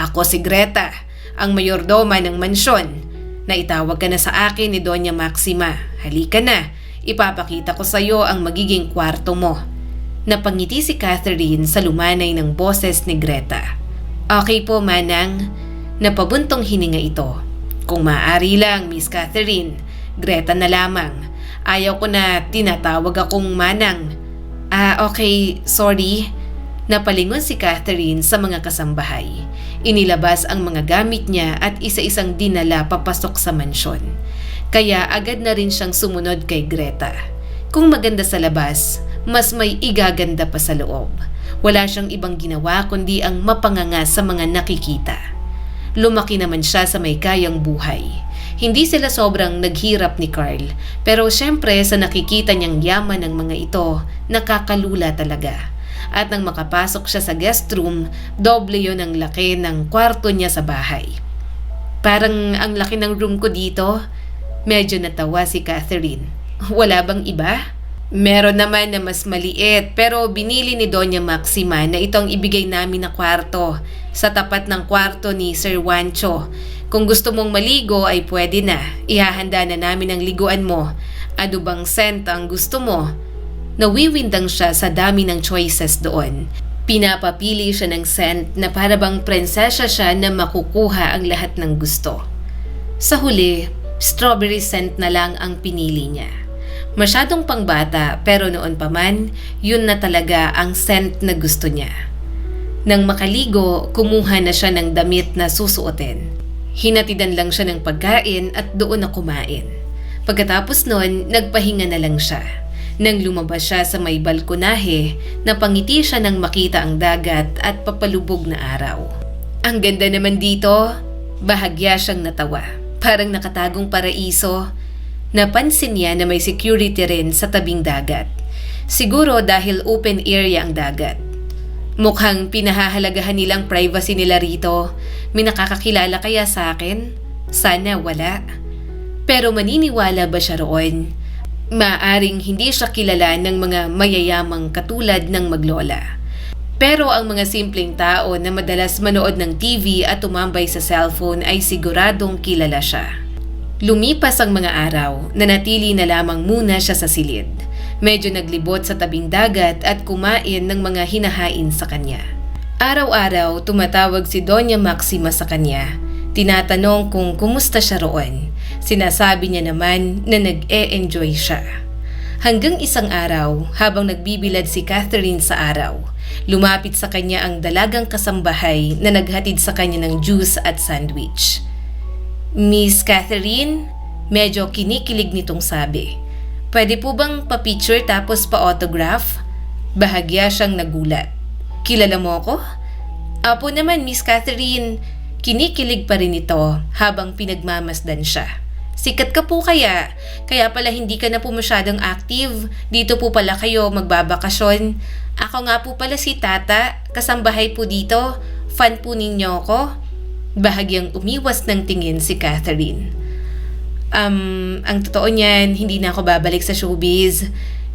Ako si Greta, ang mayordoma ng mansyon. Naitawag ka na sa akin ni Doña Maxima. Halika na, ipapakita ko sa iyo ang magiging kwarto mo. Napangiti si Catherine sa lumanay ng boses ni Greta. Okay po, Manang. Napabuntong hininga ito. Kung maaari lang, Miss Catherine, Greta na lamang. Ayaw ko na tinatawag akong Manang. Okay, sorry. Napalingon si Catherine sa mga kasambahay. Inilabas ang mga gamit niya at isa-isang dinala papasok sa mansyon. Kaya agad na rin siyang sumunod kay Greta. Kung maganda sa labas, mas may igaganda pa sa loob. Wala siyang ibang ginawa kundi ang mapanganga sa mga nakikita. Lumaki naman siya sa may kayang buhay. Hindi sila sobrang naghirap ni Carl, pero syempre sa nakikita niyang yaman ng mga ito, nakakalula talaga. At nang makapasok siya sa guest room, doble yon ang laki ng kwarto niya sa bahay. Parang ang laki ng room ko dito. Medyo natawa si Catherine. Wala bang iba? Meron naman na mas maliit pero binili ni Doña Maxima na itong ibigay namin na kwarto sa tapat ng kwarto ni Sir Juancho. Kung gusto mong maligo ay pwede na. Ihahanda na namin ang liguan mo. Ano bang scent ang gusto mo? Nawiwindang siya sa dami ng choices doon. Pinapapili siya ng scent na parabang prinsesya siya na makukuha ang lahat ng gusto. Sa huli, strawberry scent na lang ang pinili niya. Masyadong pangbata pero noon pa man, yun na talaga ang scent na gusto niya. Nang makaligo, kumuha na siya ng damit na susuotin. Hinatidan lang siya ng pagkain at doon na kumain. Pagkatapos noon, nagpahinga na lang siya. Nang lumabas siya sa may balkonahe, napangiti siya nang makita ang dagat at papalubog na araw. Ang ganda naman dito, bahagya siyang natawa. Parang nakatagong paraiso. Napansin niya na may security rin sa tabing dagat. Siguro dahil open area ang dagat. Mukhang pinahahalagahan nilang privacy nila rito. May nakakakilala kaya sa akin? Sana wala. Pero maniniwala ba siya roon? Maaring hindi siya kilala ng mga mayayamang katulad ng maglola. Pero ang mga simpleng tao na madalas manood ng TV at tumambay sa cellphone ay siguradong kilala siya. Lumipas ang mga araw, nanatili na lamang muna siya sa silid. Medyo naglibot sa tabing dagat at kumain ng mga hinahain sa kanya. Araw-araw tumatawag si Doña Maxima sa kanya. Tinatanong kung kumusta siya roon. Sinasabi niya naman na nag-e-enjoy siya. Hanggang isang araw, habang nagbibilad si Catherine sa araw, lumapit sa kanya ang dalagang kasambahay na naghatid sa kanya ng juice at sandwich. Miss Catherine, medyo kinikilig nitong sabi. Pwede po bang pa-picture tapos pa-autograph? Bahagya siyang nagulat. Kilala mo ako? Apo naman, Miss Catherine. Kinikilig pa rin ito habang pinagmamasdan siya. Sikat ka po kaya pala hindi ka na po masyadong active. Dito po pala kayo magbabakasyon. Ako nga po pala si Tata, kasambahay po dito. Fan po ninyo ko. Bahagyang umiwas ng tingin si Catherine. Ang totoo niyan, hindi na ako babalik sa showbiz.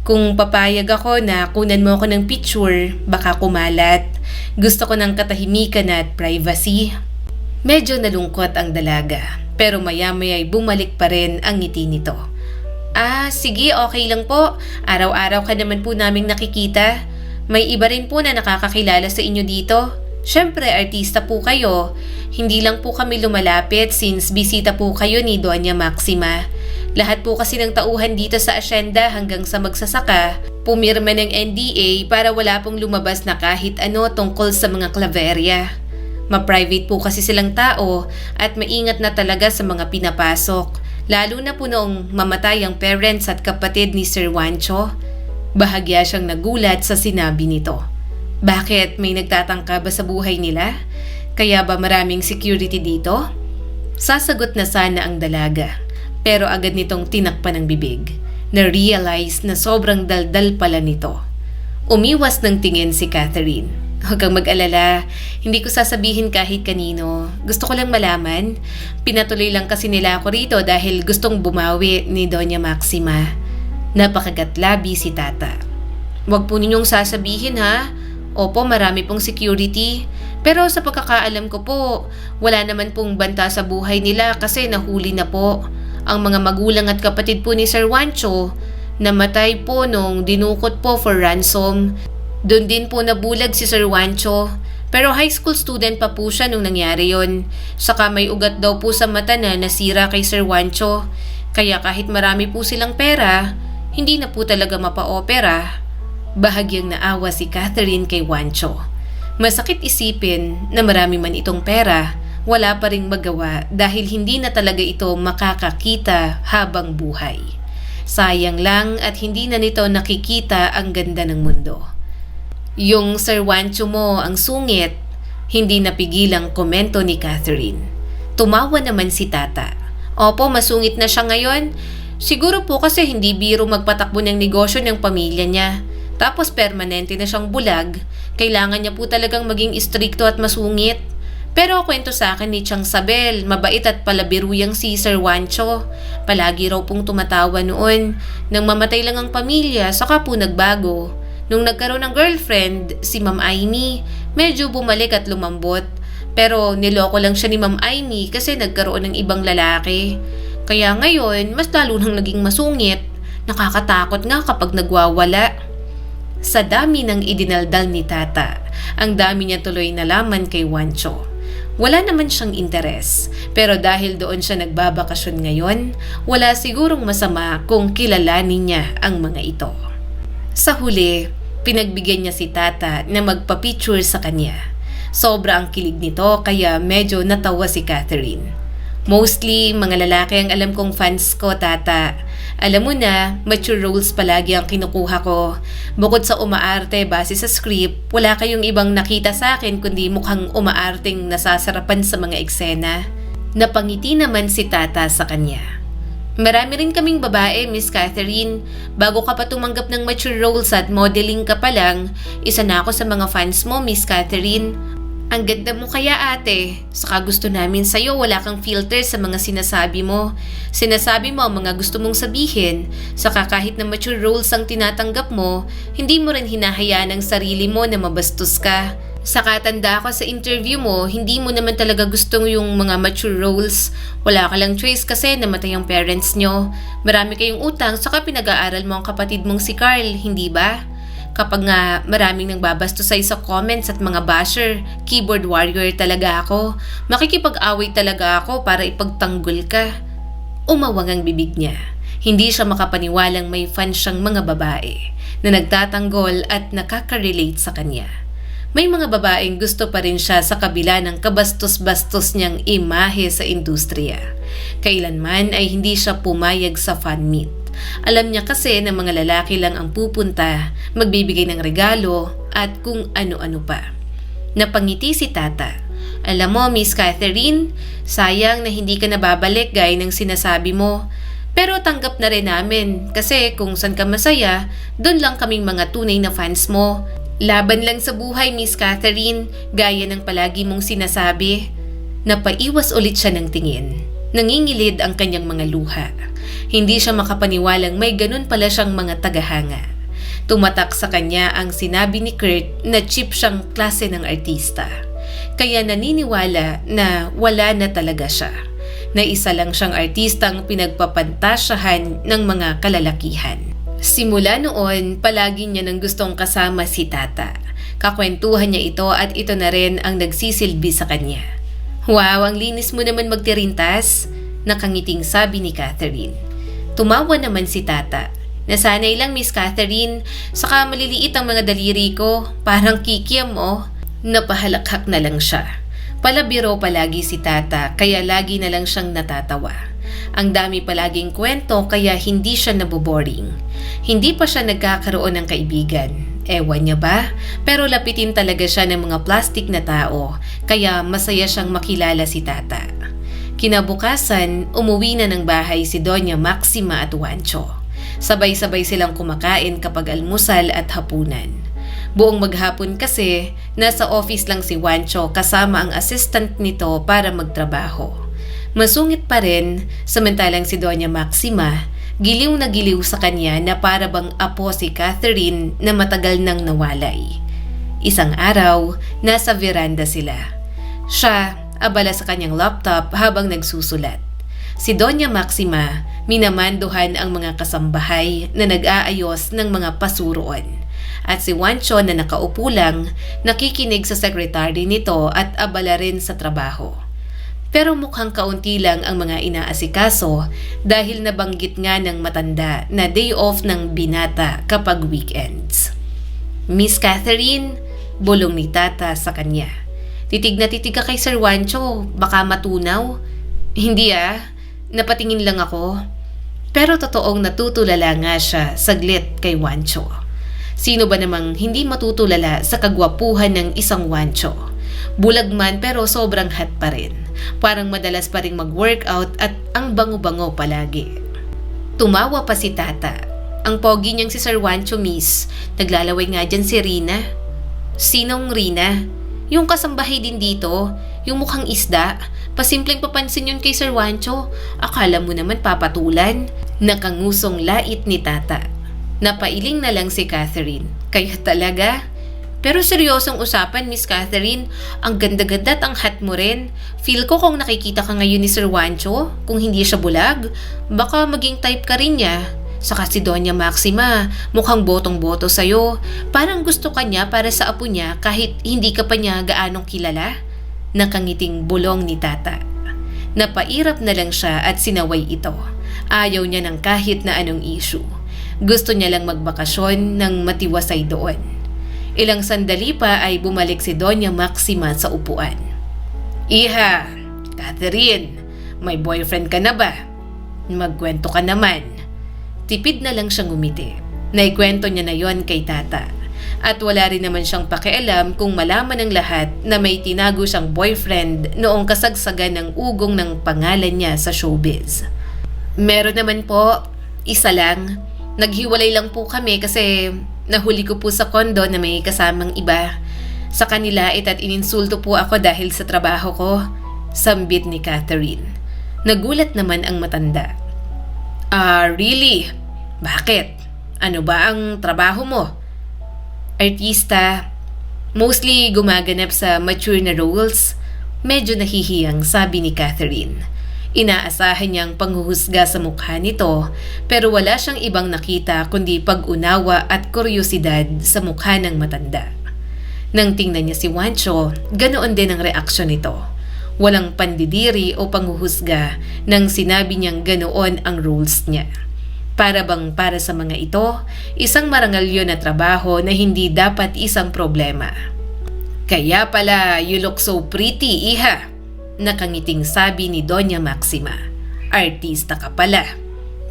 Kung papayag ako na kunan mo ako ng picture, baka kumalat. Gusto ko ng katahimikan at privacy. Medyo nalungkot ang dalaga, pero maya-maya ay bumalik pa rin ang ngiti nito. Sige, okay lang po. Araw-araw ka naman po naming nakikita. May iba rin po na nakakakilala sa inyo dito. Syempre, artista po kayo. Hindi lang po kami lumalapit since bisita po kayo ni Doña Maxima. Lahat po kasi ng tauhan dito sa asyenda hanggang sa magsasaka, pumirma ng NDA para wala pong lumabas na kahit ano tungkol sa mga Claveria. Ma-private po kasi silang tao at maingat na talaga sa mga pinapasok, lalo na po noong mamatay ang parents at kapatid ni Sir Juancho. Bahagya siyang nagulat sa sinabi nito. Bakit, may nagtatangka ba sa buhay nila? Kaya ba maraming security dito? Sasagot na sana ang dalaga. Pero agad nitong tinakpan ng bibig. Na-realize na sobrang daldal pala nito. Umiwas ng tingin si Catherine. Huwag kang mag-alala, hindi ko sasabihin kahit kanino. Gusto ko lang malaman. Pinatuloy lang kasi nila ako rito dahil gustong bumawi ni Doña Maxima. Napakagatlabi si Tata. Huwag po ninyong sasabihin ha. Opo, marami pong security. Pero sa pagkakaalam ko po, wala naman pong banta sa buhay nila kasi nahuli na po. Ang mga magulang at kapatid po ni Sir Juancho, namatay po nung dinukot po for ransom. Doon din po nabulag si Sir Juancho. Pero high school student pa po siya nung nangyari yon. Saka may ugat daw po sa mata na nasira kay Sir Juancho. Kaya kahit marami po silang pera, hindi na po talaga mapa-opera. Bahagyang naawa si Catherine kay Juancho. Masakit isipin na marami man itong pera, wala pa ring magawa dahil hindi na talaga ito makakakita habang buhay. Sayang lang at hindi na nito nakikita ang ganda ng mundo. Yung Sir Juancho mo ang sungit, hindi napigilang komento ni Catherine. Tumawa naman si Tata. Opo, masungit na siya ngayon. Siguro po kasi hindi biro magpatakbo ng negosyo ng pamilya niya. Tapos permanente na siyang bulag, kailangan niya po talagang maging istrikto at masungit. Pero kwento sa akin ni Chang Sabel, mabait at palabiruyang si Sir Juancho. Palagi raw pong tumatawa noon. Nang mamatay lang ang pamilya, saka po nagbago. Nung nagkaroon ng girlfriend, si Ma'am Aimee, medyo bumalik at lumambot. Pero niloko lang siya ni Ma'am Aimee kasi nagkaroon ng ibang lalaki. Kaya ngayon, mas lalo nang naging masungit. Nakakatakot nga kapag nagwawala. Sa dami ng idinaldal ni Tata, ang dami niya tuloy nalaman kay Juancho. Wala naman siyang interes, pero dahil doon siya nagbabakasyon ngayon, wala sigurong masama kung kilalanin niya ang mga ito. Sa huli, pinagbigyan niya si Tata na magpa-picture sa kanya. Sobra ang kilig nito kaya medyo natawa si Catherine. Mostly, mga lalaki ang alam kong fans ko, Tata. Alam mo na, mature roles palagi ang kinukuha ko. Bukod sa umaarte base sa script, wala kayong ibang nakita sa akin kundi mukhang umaarteng nasasarapan sa mga eksena. Napangiti naman si Tata sa kanya. Marami rin kaming babae, Miss Catherine. Bago ka pa tumanggap ng mature roles at modeling ka pa lang, isa na ako sa mga fans mo, Miss Catherine. Ang ganda mo kaya ate, saka gusto namin sa'yo wala kang filter sa mga sinasabi mo. Sinasabi mo ang mga gusto mong sabihin, saka kahit na mature roles ang tinatanggap mo, hindi mo rin hinahayaan ang sarili mo na mabastos ka. Saka tanda ko sa interview mo, hindi mo naman talaga gustong yung mga mature roles. Wala ka lang choice kasi namatay ang parents nyo. Marami kayong utang, saka pinag-aaral mo ang kapatid mong si Carl, hindi ba? Kapag nga maraming nagbabastos sa'yo sa comments at mga basher, keyboard warrior talaga ako. Makikipag-away talaga ako para ipagtanggol ka. Umawang ang bibig niya. Hindi siya makapaniwalang may fan siyang mga babae na nagtatanggol at nakaka-relate sa kanya. May mga babaeng gusto pa rin siya sa kabila ng kabastos-bastos niyang imahe sa industriya. Kailanman ay hindi siya pumayag sa fan meet. Alam niya kasi na mga lalaki lang ang pupunta, magbibigay ng regalo at kung ano-ano pa. Napangiti si Tata. Alam mo, Miss Catherine, sayang na hindi ka nababalik gaya ng sinasabi mo. Pero tanggap na rin namin kasi kung saan ka masaya, doon lang kaming mga tunay na fans mo. Laban lang sa buhay, Miss Catherine, gaya ng palagi mong sinasabi. Napaiwas ulit siya ng tingin. Nangingilid ang kanyang mga luha. Hindi siya makapaniwalang may ganun pala siyang mga tagahanga. Tumatak sa kanya ang sinabi ni Kurt na cheap siyang klase ng artista. Kaya naniniwala na wala na talaga siya. Na isa lang siyang artistang pinagpapantasyahan ng mga kalalakihan. Simula noon, palagi niya nang gustong kasama si Tata. Kakwentuhan niya ito at ito na rin ang nagsisilbi sa kanya. Wow, ang linis mo naman magtirintas, nakangiting sabi ni Catherine. Tumawa naman si Tata. Nasanay lang, Miss Catherine, saka maliliit ang mga daliri ko, parang kikiam oh. Napahalakhak na lang siya. Palabiro palagi si Tata kaya lagi na lang siyang natatawa. Ang dami palaging kwento kaya hindi siya naboboring. Hindi pa siya nagkakaroon ng kaibigan. Ewan niya ba? Pero lapitin talaga siya ng mga plastic na tao kaya masaya siyang makilala si Tata. Kinabukasan, umuwi na ng bahay si Doña Maxima at Juancho. Sabay-sabay silang kumakain kapag almusal at hapunan. Buong maghapon kasi, nasa office lang si Juancho kasama ang assistant nito para magtrabaho. Masungit pa rin, samantalang si Doña Maxima, giliw na giliw sa kanya na para bang apo si Catherine na matagal nang nawalay. Isang araw, nasa veranda sila. Siya, abala sa kanyang laptop habang nagsusulat. Si Doña Maxima, minamanduhan ang mga kasambahay na nag-aayos ng mga pasuroon. At si Juancho na nakaupo lang, nakikinig sa sekretary nito at abala rin sa trabaho. Pero mukhang kaunti lang ang mga inaasikaso dahil nabanggit nga ng matanda na day off ng binata kapag weekends. Miss Catherine, bulong ni Tata sa kanya. Titig na titig ka kay Sir Juancho, baka matunaw. Hindi napatingin lang ako. Pero totoong natutulala nga siya saglit kay Juancho. Sino ba namang hindi matutulala sa kagwapuhan ng isang Juancho? Bulag man pero sobrang hot pa rin. Parang madalas pa rin mag-workout at ang bango-bango palagi. Tumawa pa si Tata. Ang pogi niyang si Sir Juancho, miss. Naglalaway nga dyan si Rina. Sinong Rina? Yung kasambahay din dito. Yung mukhang isda. Pasimpleng papansin yun kay Sir Juancho. Akala mo naman papatulan. Nakangusong lait ni Tata. Napailing na lang si Catherine. Kaya talaga? Pero seryosong usapan, Miss Catherine. Ang ganda-ganda at ang hot mo rin. Feel ko kung nakikita ka ngayon ni Sir Juancho, kung hindi siya bulag, baka maging type ka rin niya. Saka si Doña Maxima, mukhang botong-boto sa'yo. Parang gusto ka niya para sa apo niya kahit hindi ka pa niya gaanong kilala. Nakangiting bulong ni Tata. Napairap na lang siya at sinaway ito. Ayaw niya ng kahit na anong issue. Gusto niya lang magbakasyon ng matiwasay doon. Ilang sandali pa ay bumalik si Doña Maxima sa upuan. Iha, Catherine, may boyfriend ka na ba? Magkwento ka naman. Tipid na lang siyang ngumiti. Naikwento niya na yon kay Tata. At wala rin naman siyang pakialam kung malaman ng lahat na may tinago siyang boyfriend noong kasagsagan ng ugong ng pangalan niya sa showbiz. Meron naman po, isa lang. Naghiwalay lang po kami kasi nahuli ko po sa kondo na may kasamang iba. Sa kanila at ininsulto po ako dahil sa trabaho ko. Sambit ni Catherine. Nagulat naman ang matanda. Really? Bakit? Ano ba ang trabaho mo? Artista. Mostly gumaganap sa mature na roles. Medyo nahihiyang, sabi ni Catherine. Inaasahan niyang panghuhusga sa mukha nito pero wala siyang ibang nakita kundi pag-unawa at kuryosidad sa mukha ng matanda. Nang tingnan niya si Juancho, ganoon din ang reaksyon nito. Walang pandidiri o panghuhusga nang sinabi niyang ganoon ang rules niya. Para bang para sa mga ito, isang marangalyo na trabaho na hindi dapat isang problema. Kaya pala, you look so pretty, iha. Nakangiting sabi ni Doña Maxima. Artista ka pala.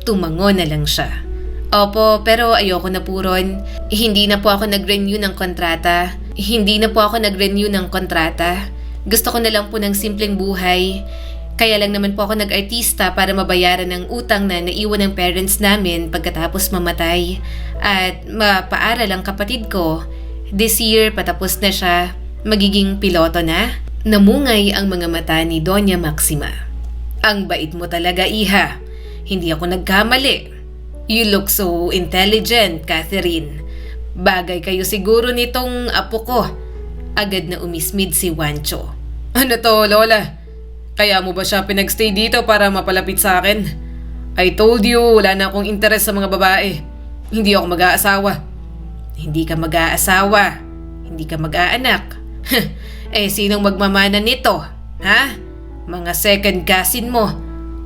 Tumango na lang siya. Opo, pero ayoko na po ron. Hindi na po ako nag-renew ng kontrata. Gusto ko na lang po ng simpleng buhay. Kaya lang naman po ako nag-artista para mabayaran ng utang na naiwan ng parents namin pagkatapos mamatay. At mapaaral ang kapatid ko. This year, patapos na siya. Magiging piloto na. Namungay ang mga mata ni Doña Maxima. Ang bait mo talaga, iha. Hindi ako nagkamali. You look so intelligent, Catherine. Bagay kayo siguro nitong apo ko. Agad na umismid si Juancho. Ano to, Lola? Kaya mo ba siya pinagstay dito para mapalapit sa akin? I told you, wala na akong interes sa mga babae. Hindi ako mag-aasawa. Hindi ka mag-aasawa. Hindi ka mag-aanak. Sinong magmamana nito? Ha? Mga second cousin mo.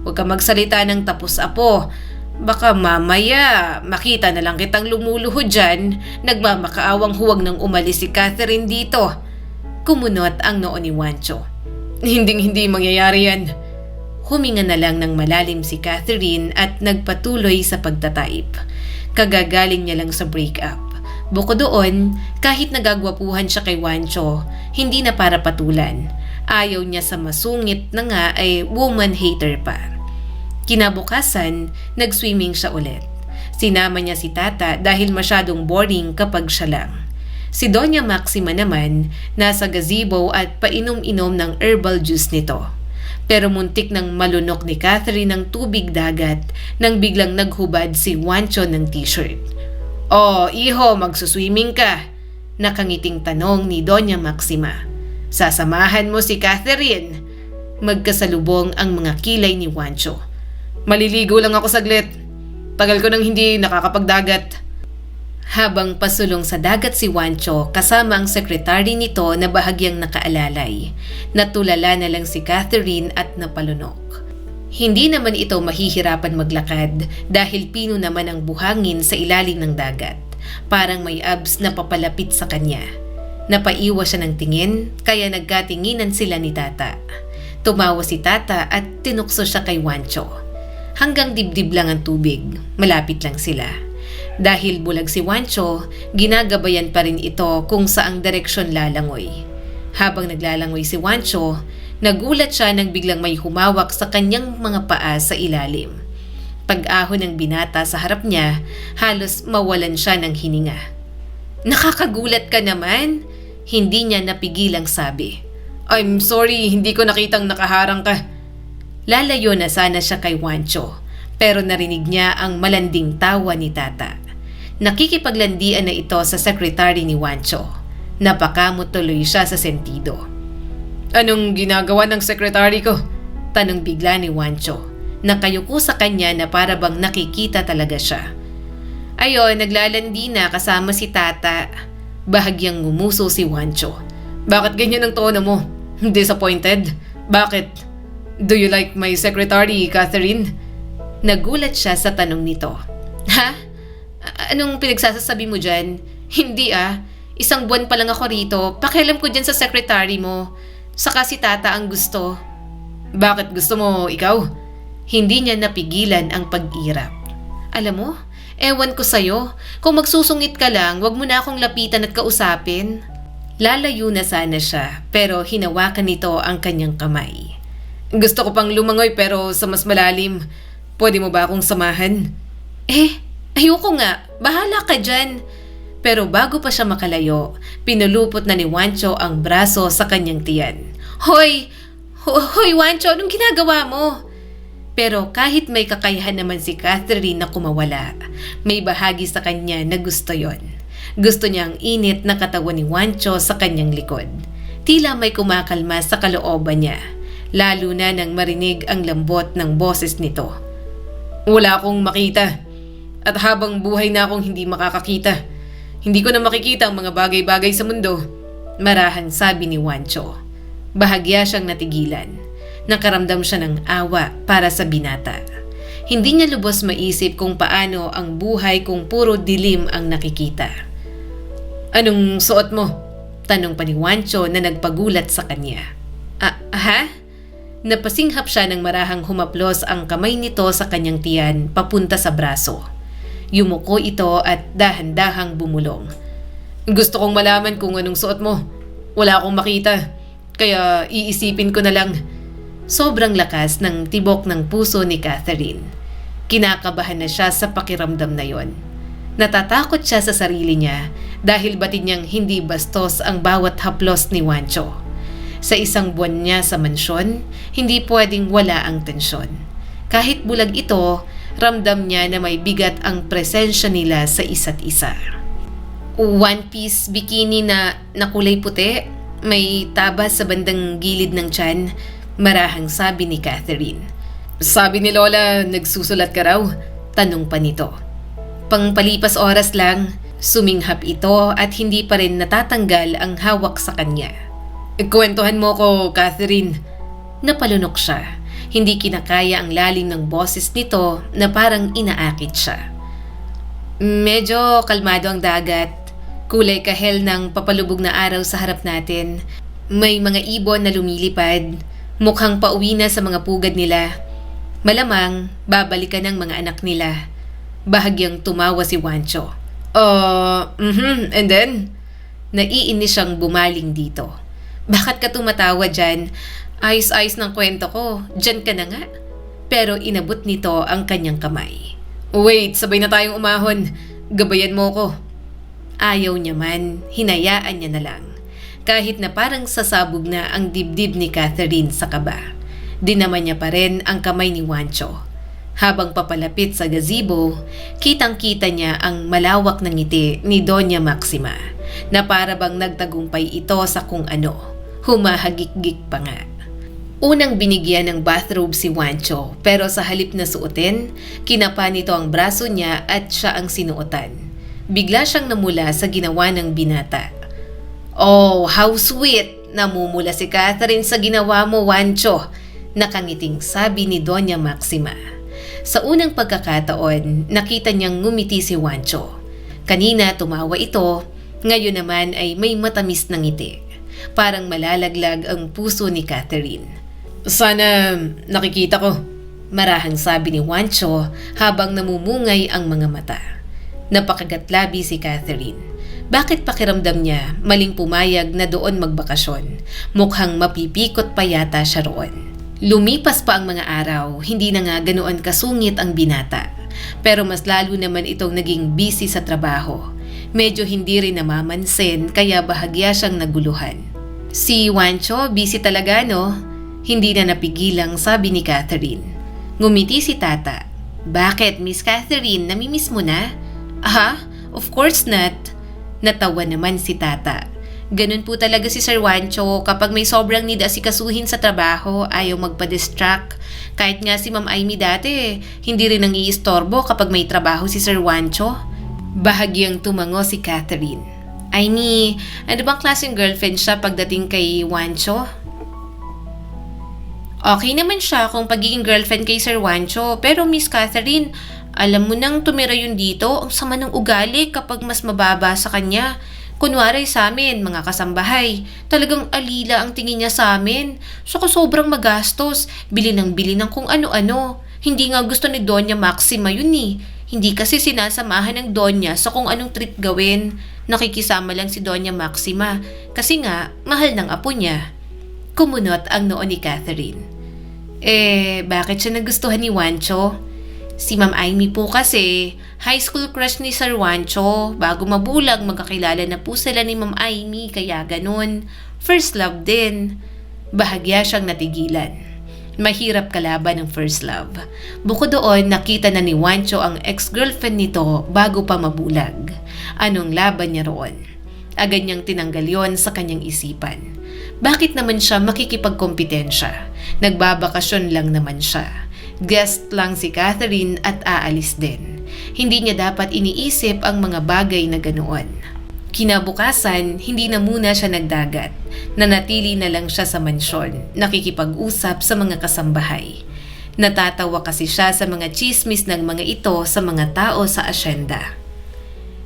Huwag ka magsalita ng tapos apo. Baka mamaya makita na lang kitang lumuluhod dyan, nagmamakaawang huwag nang umalis si Catherine dito. Kumunot ang noo ni Juancho. Hindi mangyayari yan. Huminga na lang ng malalim si Catherine at nagpatuloy sa pagtatype. Kagagaling niya lang sa breakup. Bukod doon, kahit nagagwapuhan siya kay Juancho, hindi na para patulan. Ayaw niya sa masungit na nga ay woman hater pa. Kinabukasan, nag-swimming siya ulit. Sinama niya si Tata dahil masyadong boring kapag siya lang. Si Doña Maxima naman, nasa gazebo at painom-inom ng herbal juice nito. Pero muntik nang malunok ni Catherine ng tubig dagat nang biglang naghubad si Juancho ng t-shirt. "Oh, iho, magsuswimming ka?" Nakangiting tanong ni Doña Maxima. "Sasamahan mo si Catherine?" Magkasalubong ang mga kilay ni Juancho. Maliligo lang ako saglit. Tagal ko nang hindi nakakapagdagat. Habang pasulong sa dagat si Juancho kasama ang sekretary nito na bahagyang nakaalalay, natulala na lang si Catherine at napalunok. Hindi naman ito mahihirapan maglakad dahil pino naman ang buhangin sa ilalim ng dagat. Parang may abs na papalapit sa kanya. Napaiwas siya ng tingin kaya nagkatinginan sila ni Tata. Tumawa si Tata at tinukso siya kay Juancho. Hanggang dibdib lang ang tubig, malapit lang sila. Dahil bulag si Juancho, ginagabayan pa rin ito kung saang direksyon lalangoy. Habang naglalangoy si Juancho, nagulat siya nang biglang may humawak sa kanyang mga paa sa ilalim. Pag-ahon ng binata sa harap niya, halos mawalan siya ng hininga. "Nakakagulat ka naman," hindi niya napigilang sabi. I'm sorry, hindi ko nakitang nakaharang ka. Lalayo na sana siya kay Juancho, pero narinig niya ang malanding tawa ni Tata. Nakikipaglandian na ito sa sekretary ni Juancho. Napakamot tuloy siya sa sentido. Anong ginagawa ng sekretary ko? Tanong bigla ni Juancho. Nakayuko sa kanya na para bang nakikita talaga siya. Ayon, naglalandi na kasama si Tata. Bahagyang ngumuso si Juancho. Bakit ganyan ang tono mo? Disappointed? Bakit? Do you like my secretary, Catherine? Nagulat siya sa tanong nito. "Ha? Anong pinagsasasabi mo dyan?" "Hindi Isang buwan pa lang ako rito. Pakialam ko dyan sa secretary mo. Saka si Tata ang gusto." Bakit gusto mo ikaw? Hindi niya napigilan ang pag-irap. "Alam mo, ewan ko sa'yo. Kung magsusungit ka lang, wag mo na akong lapitan at kausapin." Lalayo na sana siya pero hinawakan nito ang kanyang kamay. Gusto ko pang lumangoy pero sa mas malalim. Pwede mo ba akong samahan? Ayoko nga. Bahala ka dyan. Pero bago pa siya makalayo, pinulupot na ni Juancho ang braso sa kanyang tiyan. Hoy, Juancho, anong ginagawa mo?" Pero kahit may kakayahan naman si Catherine na kumawala, may bahagi sa kanya na gusto yon. Gusto niya ang init na katawan ni Juancho sa kanyang likod. Tila may kumakalma sa kalooban niya. Lalo na nang marinig ang lambot ng boses nito. Wala akong makita. At habang buhay na akong hindi makakakita. Hindi ko na makikita ang mga bagay-bagay sa mundo. Marahang sabi ni Juancho. Bahagya siyang natigilan. Nakaramdam siya ng awa para sa binata. Hindi niya lubos maisip kung paano ang buhay kung puro dilim ang nakikita. Anong suot mo? Tanong pa ni Juancho na nagpagulat sa kanya. Ha? Napasinghap siya nang marahang humaplos ang kamay nito sa kanyang tiyan papunta sa braso. Yumuko ito at dahan-dahang bumulong. Gusto kong malaman kung anong suot mo. Wala akong makita. Kaya iisipin ko na lang. Sobrang lakas ng tibok ng puso ni Catherine. Kinakabahan na siya sa pakiramdam na yon. Natatakot siya sa sarili niya dahil batid niyang hindi bastos ang bawat haplos ni Juancho. Sa isang buwan niya sa mansyon, hindi pwedeng wala ang tensyon. Kahit bulag ito, ramdam niya na may bigat ang presensya nila sa isa't isa. One-piece bikini na kulay puti, may tabas sa bandang gilid ng tiyan, marahang sabi ni Catherine. Sabi ni Lola, nagsusulat ka raw? Tanong pa nito. Pangpalipas oras lang, suminghap ito at hindi pa rin natatanggal ang hawak sa kanya. Kwentuhan mo ko, Catherine. Napalunok siya. Hindi kinakaya ang lalim ng boses nito na parang inaakit siya. Medyo kalmado ang dagat. Kulay kahel ng papalubog na araw sa harap natin. May mga ibon na lumilipad. Mukhang pauwi na sa mga pugad nila. Malamang babalikan ng mga anak nila. Bahagyang tumawa si Juancho. And then? Naiinis siyang bumaling dito. Bakit ka tumatawa dyan? Ayos-ayos ng kwento ko. Dyan ka na nga. Pero inabot nito ang kanyang kamay. Wait, sabay na tayong umahon. Gabayan mo ko. Ayaw niya man, hinayaan niya na lang. Kahit na parang sasabog na ang dibdib ni Catherine sa kaba. Dinaman niya pa rin ang kamay ni Juancho. Habang papalapit sa gazebo, kitang-kita niya ang malawak na ngiti ni Doña Maxima na para bang nagtagumpay ito sa kung ano. Humahagik-gik pa nga. Unang binigyan ng bathrobe si Juancho pero sa halip na suotin, kinapa nito ang braso niya at siya ang sinuotan. Bigla siyang namula sa ginawa ng binata. Oh, how sweet! Namumula si Catherine sa ginawa mo, Juancho. Nakangiting sabi ni Doña Maxima. Sa unang pagkakataon, nakita niyang ngumiti si Juancho. Kanina tumawa ito, ngayon naman ay may matamis na ngiti. Parang malalaglag ang puso ni Catherine. Sana nakikita ko. Marahang sabi ni Juancho habang namumungay ang mga mata. Napakagatlabi si Catherine. Bakit pakiramdam niya maling pumayag na doon magbakasyon? Mukhang mapipikot pa yata siya roon. Lumipas pa ang mga araw, hindi na nga ganoon kasungit ang binata. Pero mas lalo naman itong naging busy sa trabaho. Medyo hindi rin namamansin kaya bahagya siyang naguluhan. Si Juancho, busy talaga no? Hindi na napigilang sabi ni Catherine. Ngumiti si Tata. Bakit, Miss Catherine, namimiss mo na? Aha, of course not. Natawa naman si Tata. Ganun po talaga si Sir Juancho, kapag may sobrang need asikasuhin sa trabaho, ayaw magpa-distract. Kahit nga si Ma'am Amy dati, hindi rin nangiistorbo kapag may trabaho si Sir Juancho. Bahagyang tumango si Catherine. Amy, ano bang klaseng girlfriend siya pagdating kay Juancho? Okay naman siya kung pagiging girlfriend kay Sir Juancho, pero Miss Catherine, alam mo nang tumira yun dito, ang sama ng ugali kapag mas mababa sa kanya. Kunwari sa amin, mga kasambahay, talagang alila ang tingin niya sa amin. Saka sobrang magastos, bili ng kung ano-ano. Hindi nga gusto ni Doña Maxima yun eh. Hindi kasi sinasamahan ng Doña sa kung anong trip gawin. Nakikisama lang si Doña Maxima kasi nga mahal ng apo niya. Kumunot ang noo ni Catherine. Bakit siya nagustuhan ni Juancho? Si Ma'am Amy po kasi, high school crush ni Sir Juancho. Bago mabulag, magkakilala na po sila ni Ma'am Amy, kaya ganun. First love din. Bahagya siyang natigilan. Mahirap kalaban ng first love. Bukod doon, nakita na ni Juancho ang ex-girlfriend nito bago pa mabulag. Anong laban niya roon? Agad niyang tinanggal yon sa kanyang isipan. Bakit naman siya makikipagkompetensya? Nagbabakasyon lang naman siya. Guest lang si Catherine at aalis din. Hindi niya dapat iniisip ang mga bagay na ganoon. Kinabukasan, hindi na muna siya nagdagat. Nanatili na lang siya sa mansyon, nakikipag-usap sa mga kasambahay. Natatawa kasi siya sa mga chismis ng mga ito sa mga tao sa asyenda.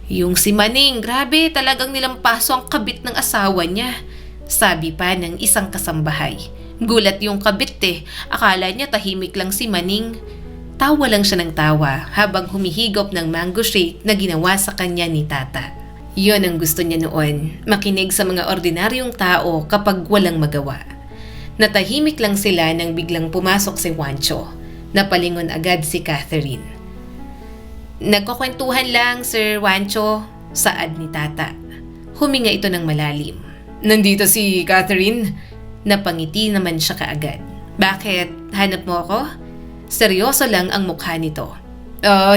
Yung si Maning, grabe talagang nilampaso ang kabit ng asawa niya. Sabi pa ng isang kasambahay. Gulat yung kabit akala niya tahimik lang si Maning. Tawa lang siya ng tawa habang humihigop ng mango shake na ginawa sa kanya ni Tata. Yon ang gusto niya noon, makinig sa mga ordinaryong tao kapag walang magawa. Natahimik lang sila nang biglang pumasok si Juancho. Napalingon agad si Catherine. Nagkukwentuhan lang, Sir Juancho, saad ni Tata. Huminga ito ng malalim. Nandito si Catherine? Napangiti naman siya kaagad. Bakit? Hanap mo ako? Seryoso lang ang mukha nito.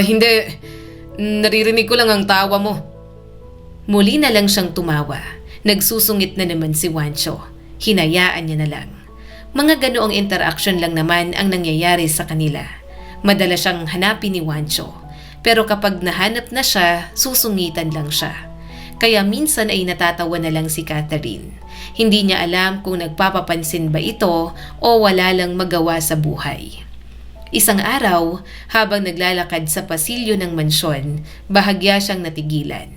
Hindi. Naririnig ko lang ang tawa mo. Muli na lang siyang tumawa. Nagsusungit na naman si Juancho. Hinayaan niya na lang. Mga ganoong interaction lang naman ang nangyayari sa kanila. Madalas siyang hanapin ni Juancho. Pero kapag nahanap na siya, susungitan lang siya. Kaya minsan ay natatawa na lang si Catherine. Hindi niya alam kung nagpapapansin ba ito o wala lang magawa sa buhay. Isang araw, habang naglalakad sa pasilyo ng mansyon, bahagya siyang natigilan.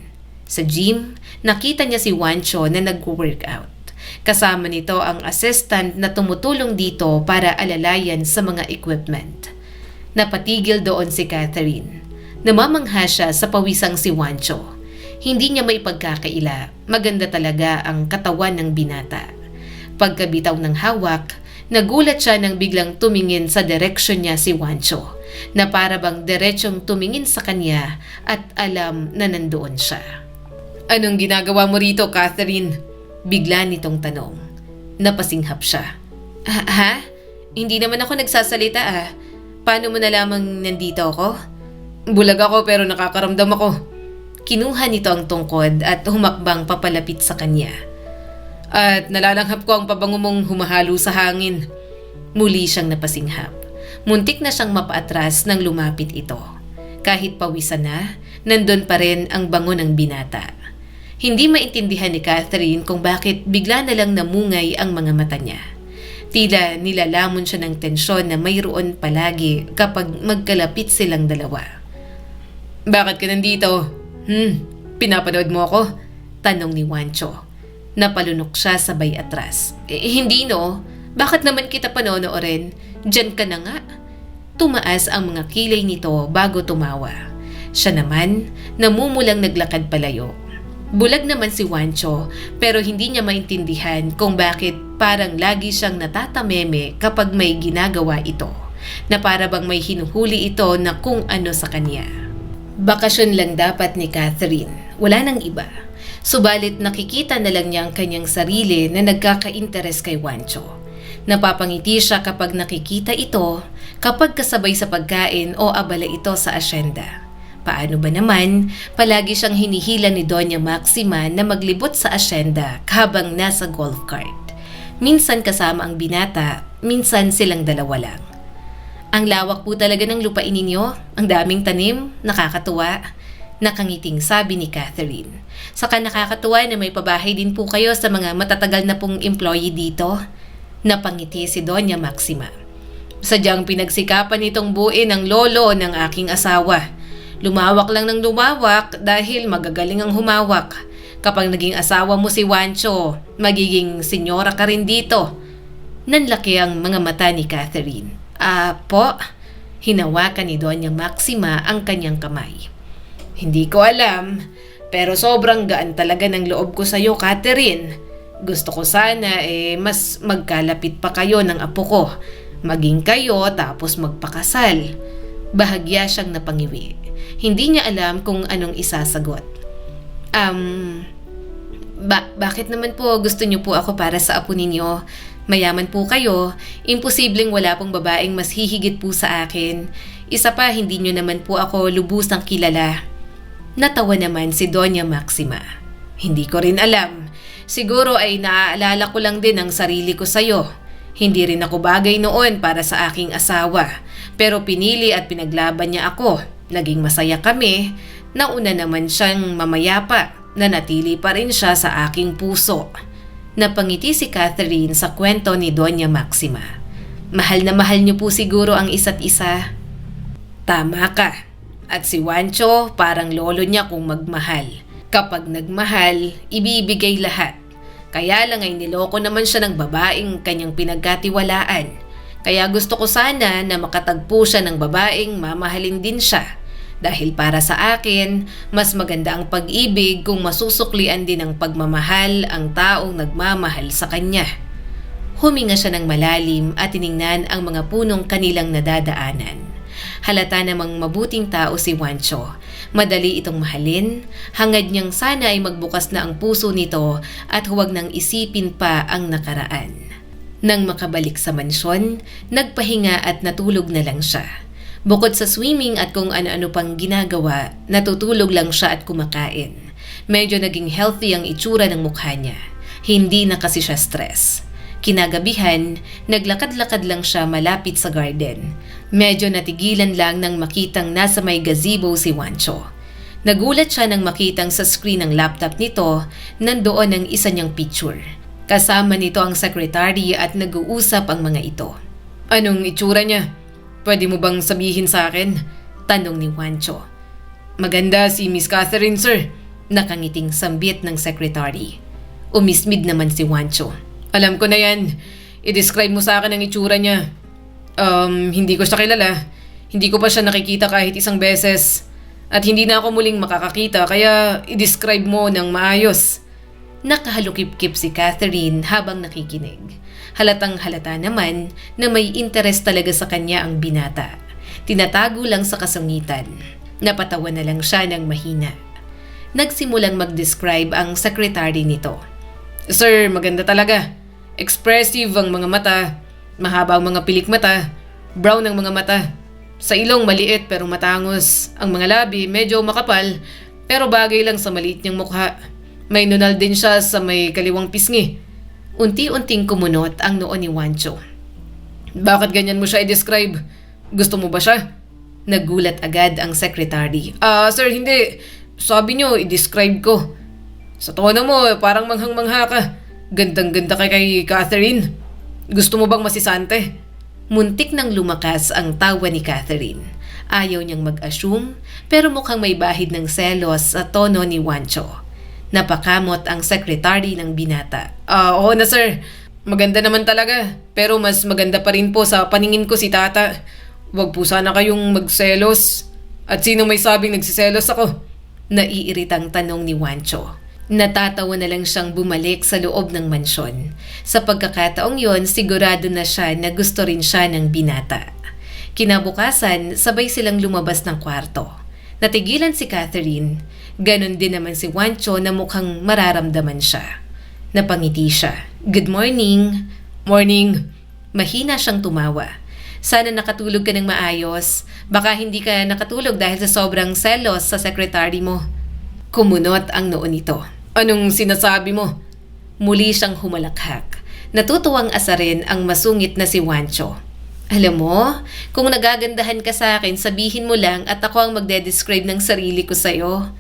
Sa gym, nakita niya si Juancho na nag-workout. Kasama nito ang assistant na tumutulong dito para alalayan sa mga equipment. Napatigil doon si Catherine. Namamangha siya sa pawisang si Juancho. Hindi niya maipagkakaila, maganda talaga ang katawan ng binata. Pagkabitaw ng hawak, nagulat siya nang biglang tumingin sa direksyon niya si Juancho, na para bang diretsyong tumingin sa kanya at alam na nandoon siya. Anong ginagawa mo rito, Catherine? Bigla nitong tanong. Napasinghap siya. Ha? Hindi naman ako nagsasalita . Paano mo nalamang nandito ako? Bulag ako pero nakakaramdam ako. Kinuha nito ang tungkod at humakbang papalapit sa kanya. At nalalanghap ko ang pabango mong humahalo sa hangin. Muli siyang napasinghap. Muntik na siyang mapaatras nang lumapit ito. Kahit pawisan na, nandun pa rin ang bango ng binata. Hindi maintindihan ni Catherine kung bakit bigla na lang namungay ang mga mata niya. Tila nilalamon siya ng tensyon na mayroon palagi kapag magkalapit silang dalawa. Bakit ka nandito? Pinapanood mo ako? Tanong ni Juancho. Napalunok siya sabay atras. Hindi no, bakit naman kita panonoorin? Diyan ka na nga. Tumaas ang mga kilay nito bago tumawa. Siya naman, namumulang naglakad palayo. Bulag naman si Juancho pero hindi niya maintindihan kung bakit parang lagi siyang natatameme kapag may ginagawa ito. Na para bang may hinuhuli ito na kung ano sa kanya. Bakasyon lang dapat ni Catherine, wala nang iba. Subalit nakikita na lang niya ang kanyang sarili na nagkaka-interes kay Juancho. Napapangiti siya kapag nakikita ito, kapag kasabay sa pagkain o abala ito sa asyenda. Paano ba naman, palagi siyang hinihila ni Doña Maxima na maglibot sa asyenda habang nasa golf cart. Minsan kasama ang binata, minsan silang dalawa lang. Ang lawak po talaga ng lupain ninyo, ang daming tanim, nakakatuwa. Nakangiting sabi ni Catherine. Saka nakakatuwa na may pabahay din po kayo sa mga matatagal na pong employee dito. Napangiti si Doña Maxima. Sadyang pinagsikapan itong buuin ng lolo ng aking asawa. Lumawak lang ng lumawak dahil magagaling ang humawak. Kapag naging asawa mo si Juancho, magiging senyora ka rin dito. Nanlaki ang mga mata ni Catherine. Po? Hinawakan ni Doña Maxima ang kanyang kamay. Hindi ko alam, pero sobrang gaan talaga ng loob ko sa iyo, Catherine. Gusto ko sana mas magkalapit pa kayo ng apo ko. Maging kayo tapos magpakasal. Bahagya siyang napangiwi. Hindi niya alam kung anong isasagot. Bakit naman po gusto niyo po ako para sa apo ninyo? Mayaman po kayo, imposibleng wala pong babaeng mas hihigit po sa akin. Isa pa, hindi nyo naman po ako lubusang kilala. Natawa naman si Doña Maxima. Hindi ko rin alam. Siguro ay naaalala ko lang din ang sarili ko sa'yo. Hindi rin ako bagay noon para sa aking asawa. Pero pinili at pinaglaban niya ako. Naging masaya kami. Nauna naman siyang mamayapa. Nanatili pa rin siya sa aking puso. Napangiti si Catherine sa kwento ni Doña Maxima. Mahal na mahal niyo po siguro ang isa't isa. Tama ka. At si Juancho parang lolo niya kung magmahal. Kapag nagmahal, ibibigay lahat. Kaya lang ay niloko naman siya ng babaeng kanyang pinagkatiwalaan. Kaya gusto ko sana na makatagpo siya ng babaeng mamahalin din siya. Dahil para sa akin, mas maganda ang pag-ibig kung masusuklian din ng pagmamahal ang taong nagmamahal sa kanya. Huminga siya ng malalim at tiningnan ang mga punong kanilang nadadaanan. Halata namang mabuting tao si Juancho. Madali itong mahalin, hangad niyang sana ay magbukas na ang puso nito at huwag nang isipin pa ang nakaraan. Nang makabalik sa mansyon, nagpahinga at natulog na lang siya. Bukod sa swimming at kung ano-ano pang ginagawa, natutulog lang siya at kumakain. Medyo naging healthy ang itsura ng mukha niya. Hindi na kasi siya stress. Kinagabihan, naglakad-lakad lang siya malapit sa garden. Medyo natigilan lang nang makitang nasa may gazebo si Juancho. Nagulat siya nang makitang sa screen ng laptop nito, nandoon ang isa niyang picture. Kasama nito ang secretary at nag-uusap ang mga ito. Anong itsura niya? Pwede mo bang sabihin sa akin? Tanong ni Juancho. Maganda si Miss Catherine, sir. Nakangiting sambit ng secretary. Umismid naman si Juancho. Alam ko na yan. I-describe mo sa akin ang itsura niya. Hindi ko siya kilala. Hindi ko pa siya nakikita kahit isang beses. At hindi na ako muling makakakita kaya i-describe mo ng maayos. Nakahalukip-kip si Catherine habang nakikinig. Halatang halata naman na may interes talaga sa kanya ang binata. Tinatago lang sa kasungitan. Napatawa na lang siya ng mahina. Nagsimulang mag-describe ang secretary nito. Sir, maganda talaga. Expressive ang mga mata. Mahaba ang mga pilik mata. Brown ang mga mata. Sa ilong maliit pero matangos. Ang mga labi medyo makapal pero bagay lang sa maliit niyang mukha. May nunal din siya sa may kaliwang pisngi. Unti-unting kumunot ang noo ni Juancho. Bakit ganyan mo siya i-describe? Gusto mo ba siya? Nagulat agad ang secretary. Sir, hindi. Sabi niyo, i-describe ko. Sa tono mo, parang manghang-mangha ka. Gandang-ganda kay Catherine. Gusto mo bang masisante? Muntik nang lumakas ang tawa ni Catherine. Ayaw niyang mag-assume pero mukhang may bahid ng selos sa tono ni Juancho. Napakamot ang secretary ng binata. Oo na sir. Maganda naman talaga. Pero mas maganda pa rin po sa paningin ko si tata. Huwag po sana kayong magselos. At sino may sabing nagsiselos ako? Naiiritang tanong ni Juancho. Natatawa na lang siyang bumalik sa loob ng mansyon. Sa pagkakataong yon, sigurado na siya na gusto rin siya ng binata. Kinabukasan, sabay silang lumabas ng kwarto. Natigilan si Catherine. Ganon din naman si Juancho na mukhang mararamdaman siya. Napangiti siya. Good morning. Morning. Mahina siyang tumawa. Sana nakatulog ka ng maayos. Baka hindi ka nakatulog dahil sa sobrang selos sa secretary mo. Kumunot ang noo nito. Anong sinasabi mo? Muli siyang humalakhak. Natutuwang asarin ang masungit na si Juancho. Alam mo, kung nagagandahan ka sa akin, sabihin mo lang at ako ang magde-describe ng sarili ko sa'yo.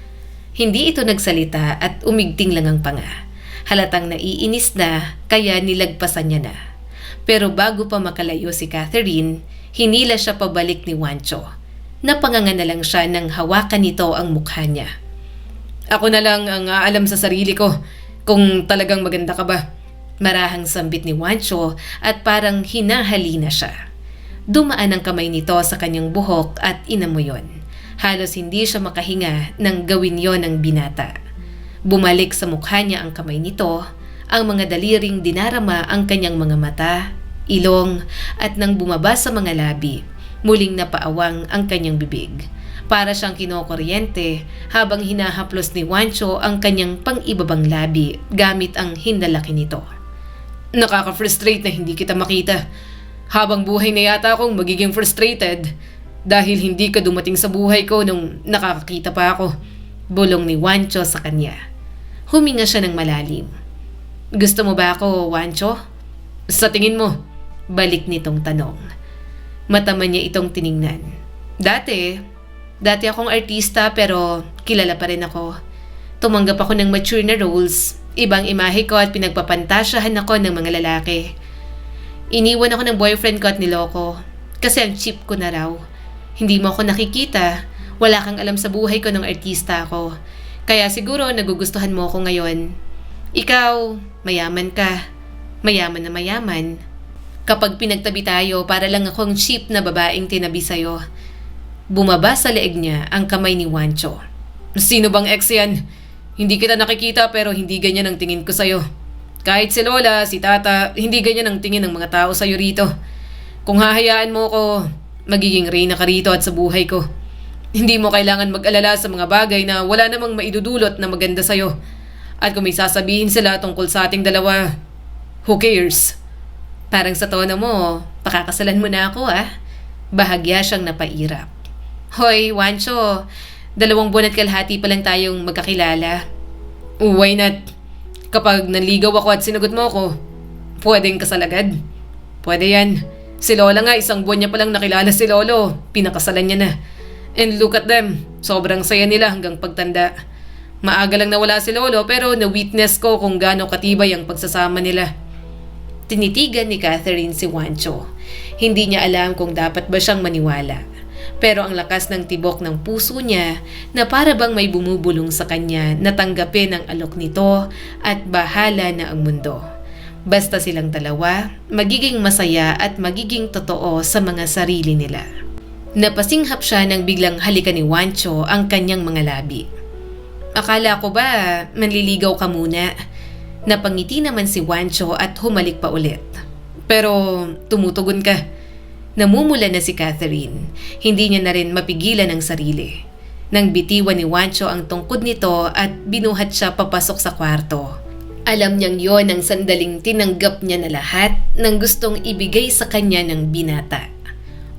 Hindi ito nagsalita at umigting lang ang panga. Halatang naiinis na kaya nilagpasan niya na. Pero bago pa makalayo si Catherine, hinila siya pabalik ni Juancho. Napanganga na lang siya nang hawakan nito ang mukha niya. Ako na lang ang aalam sa sarili ko kung talagang maganda ka ba. Marahang sambit ni Juancho at parang hinahali na siya. Dumaan ang kamay nito sa kanyang buhok at inamoy yon. Halos hindi siya makahinga nang gawin yon ng binata. Bumalik sa mukha niya ang kamay nito, ang mga daliring dinarama ang kanyang mga mata, ilong at nang bumaba sa mga labi, muling napaawang ang kanyang bibig. Para siyang kinokuryente habang hinahaplos ni Juancho ang kanyang pang-ibabang labi gamit ang hindalaki nito. Nakaka-frustrate na hindi kita makita. Habang buhay na yata akong magiging frustrated dahil hindi ka dumating sa buhay ko nung nakakakita pa ako. Bulong ni Juancho sa kanya. Huminga siya ng malalim. Gusto mo ba ako, Juancho? Sa tingin mo? Balik nitong tanong. Mataman niya itong tiningnan. Dati akong artista pero kilala pa rin ako. Tumanggap ako ng mature na roles. Ibang imahe ko at pinagpapantasyahan ako ng mga lalaki. Iniwan ako ng boyfriend ko at niloko. Kasi ang cheap ko na raw. Hindi mo ako nakikita. Wala kang alam sa buhay ko nung artista ako. Kaya siguro nagugustuhan mo ako ngayon. Ikaw, mayaman ka. Mayaman na mayaman. Kapag pinagtabi tayo, para lang akong cheap na babaeng tinabi sa'yo. Bumaba sa leeg niya ang kamay ni Juancho. Sino bang ex yan? Hindi kita nakikita pero hindi ganyan ang tingin ko sa'yo. Kahit si Lola, si Tata, hindi ganyan ang tingin ng mga tao sa'yo rito. Kung hahayaan mo ko, magiging reyna ka rito at sa buhay ko. Hindi mo kailangan mag-alala sa mga bagay na wala namang maidudulot na maganda sa'yo. At kung may sasabihin sila tungkol sa ating dalawa, who cares? Parang sa tono mo, pakakasalan mo na ako Bahagya siyang napairap. Hoy, Juancho, 2 buwan at kalahati pa lang tayong magkakilala. Why not? Kapag nanligaw ako at sinagot mo ako, pwedeng kasalagad. Pwede yan. Si Lola nga, 1 buwan niya palang nakilala si Lolo. Pinakasalan niya na. And look at them. Sobrang saya nila hanggang pagtanda. Maaga lang nawala si Lolo pero na-witness ko kung gaano katibay ang pagsasama nila. Tinitigan ni Catherine si Juancho. Hindi niya alam kung dapat ba siyang maniwala. Pero ang lakas ng tibok ng puso niya na para bang may bumubulong sa kanya na tanggapin ang alok nito at bahala na ang mundo. Basta silang dalawa, magiging masaya at magiging totoo sa mga sarili nila. Napasinghap siya nang biglang halikan ni Juancho ang kanyang mga labi. Akala ko ba manliligaw ka muna? Napangiti naman si Juancho at humalik pa ulit. Pero tumutugon ka. Namumula na si Catherine. Hindi niya na rin mapigilan ang sarili. Nang bitiwan ni Juancho ang tungkod nito at binuhat siya papasok sa kwarto. Alam niyang yon ang sandaling tinanggap niya na lahat ng gustong ibigay sa kanya ng binata.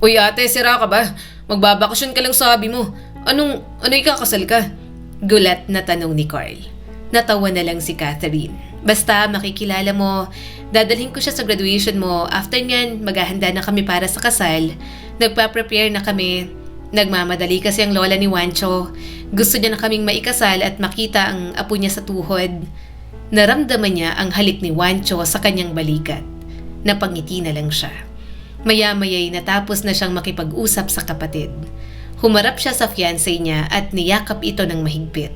Uy ate, sira ka ba? Magbabakasyon ka lang sabi mo. Ano ikakasal ka? Gulat na tanong ni Carl. Natawa na lang si Catherine. Basta makikilala mo, dadalhin ko siya sa graduation mo. After nyan, maghahanda na kami para sa kasal. Nagpa-prepare na kami. Nagmamadali kasi ang lola ni Juancho. Gusto niya na kaming maikasal at makita ang apo niya sa tuhod. Naramdaman niya ang halik ni Juancho sa kanyang balikat. Napangiti na lang siya. Maya-maya'y natapos na siyang makipag-usap sa kapatid. Humarap siya sa fiancé niya at niyakap ito ng mahigpit.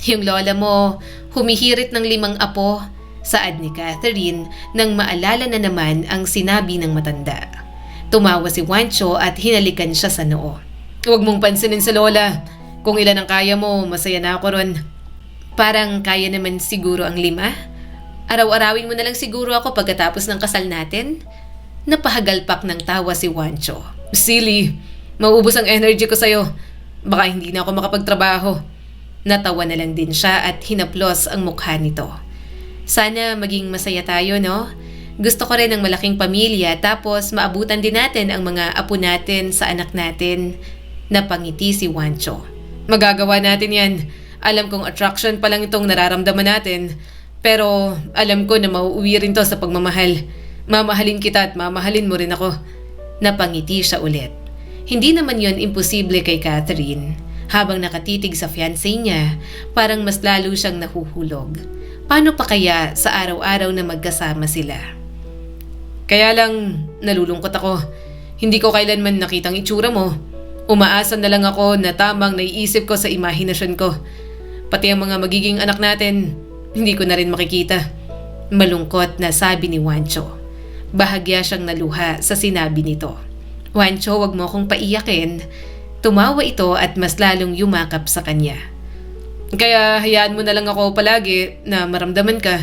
Yung lola mo, humihirit ng 5 apo, saad ni Catherine nang maalala na naman ang sinabi ng matanda. Tumawa si Juancho at hinalikan siya sa noo. Huwag mong pansinin sa lola. Kung ilan ang kaya mo, masaya na ako ron. Parang kaya naman siguro ang 5. Araw-arawin mo na lang siguro ako pagkatapos ng kasal natin. Napahagalpak ng tawa si Juancho. Silly, mauubos ang energy ko sa'yo. Baka hindi na ako makapagtrabaho. Natawa na lang din siya at hinaplos ang mukha nito. Sana maging masaya tayo, no? Gusto ko rin ng malaking pamilya tapos maabutan din natin ang mga apo natin sa anak natin. Napangiti si Juancho. Magagawa natin yan. Alam kong attraction pa lang itong nararamdaman natin. Pero alam ko na mauuwi rin to sa pagmamahal. Mamahalin kita at mamahalin mo rin ako. Napangiti siya ulit. Hindi naman yon imposible kay Catherine. Habang nakatitig sa fiancé niya, parang mas lalo siyang nahuhulog. Paano pa kaya sa araw-araw na magkasama sila? Kaya lang, nalulungkot ako. Hindi ko kailanman nakitang itsura mo. Umaasa na lang ako na tamang naiisip ko sa imahinasyon ko. Pati ang mga magiging anak natin, hindi ko na rin makikita. Malungkot na sabi ni Juancho. Bahagya siyang naluha sa sinabi nito. Juancho, wag mo akong paiyakin. Tumawa ito at mas lalong yumakap sa kanya. Kaya hayaan mo na lang ako palagi na maramdaman ka.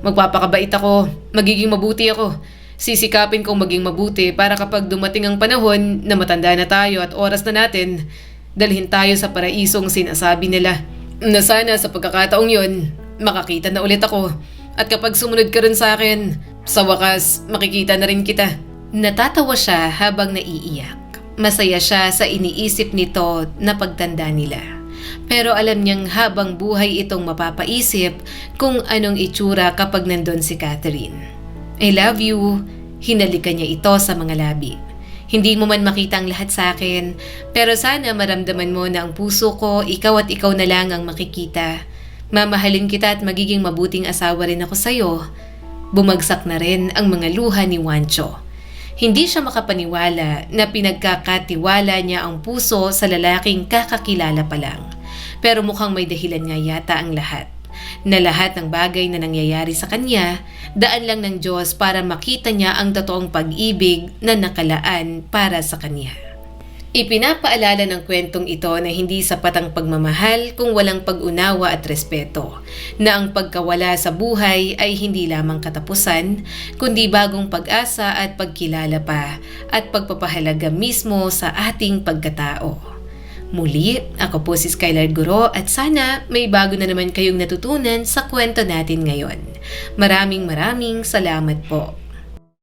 Magpapakabait ako, magiging mabuti ako. Sisikapin kong maging mabuti para kapag dumating ang panahon na matanda na tayo at oras na natin, dalhin tayo sa paraisong sinasabi nila. Na sana sa pagkakataong yon, makakita na ulit ako. At kapag sumunod ka rin sa akin, sa wakas makikita na rin kita. Natatawa siya habang naiiyak. Masaya siya sa iniisip nito na pagtanda nila. Pero alam niyang habang buhay itong mapapaisip kung anong itsura kapag nandun si Catherine. I love you. Hinalikan niya ito sa mga labi. Hindi mo man makita ang lahat sa akin, pero sana maramdaman mo na ang puso ko, ikaw at ikaw na lang ang makikita. Mamahalin kita at magiging mabuting asawa rin ako sa'yo. Bumagsak na rin ang mga luha ni Juancho. Hindi siya makapaniwala na pinagkakatiwala niya ang puso sa lalaking kakakilala pa lang. Pero mukhang may dahilan nga yata ang lahat. Na lahat ng bagay na nangyayari sa kanya, daan lang ng Diyos para makita niya ang totoong pag-ibig na nakalaan para sa kanya. Ipinapaalala ng kwentong ito na hindi sapat ang pagmamahal kung walang pag-unawa at respeto, na ang pagkawala sa buhay ay hindi lamang katapusan, kundi bagong pag-asa at pagkilala pa at pagpapahalaga mismo sa ating pagkatao. Muli, ako po si Skylar Guro at sana may bago na naman kayong natutunan sa kwento natin ngayon. Maraming salamat po.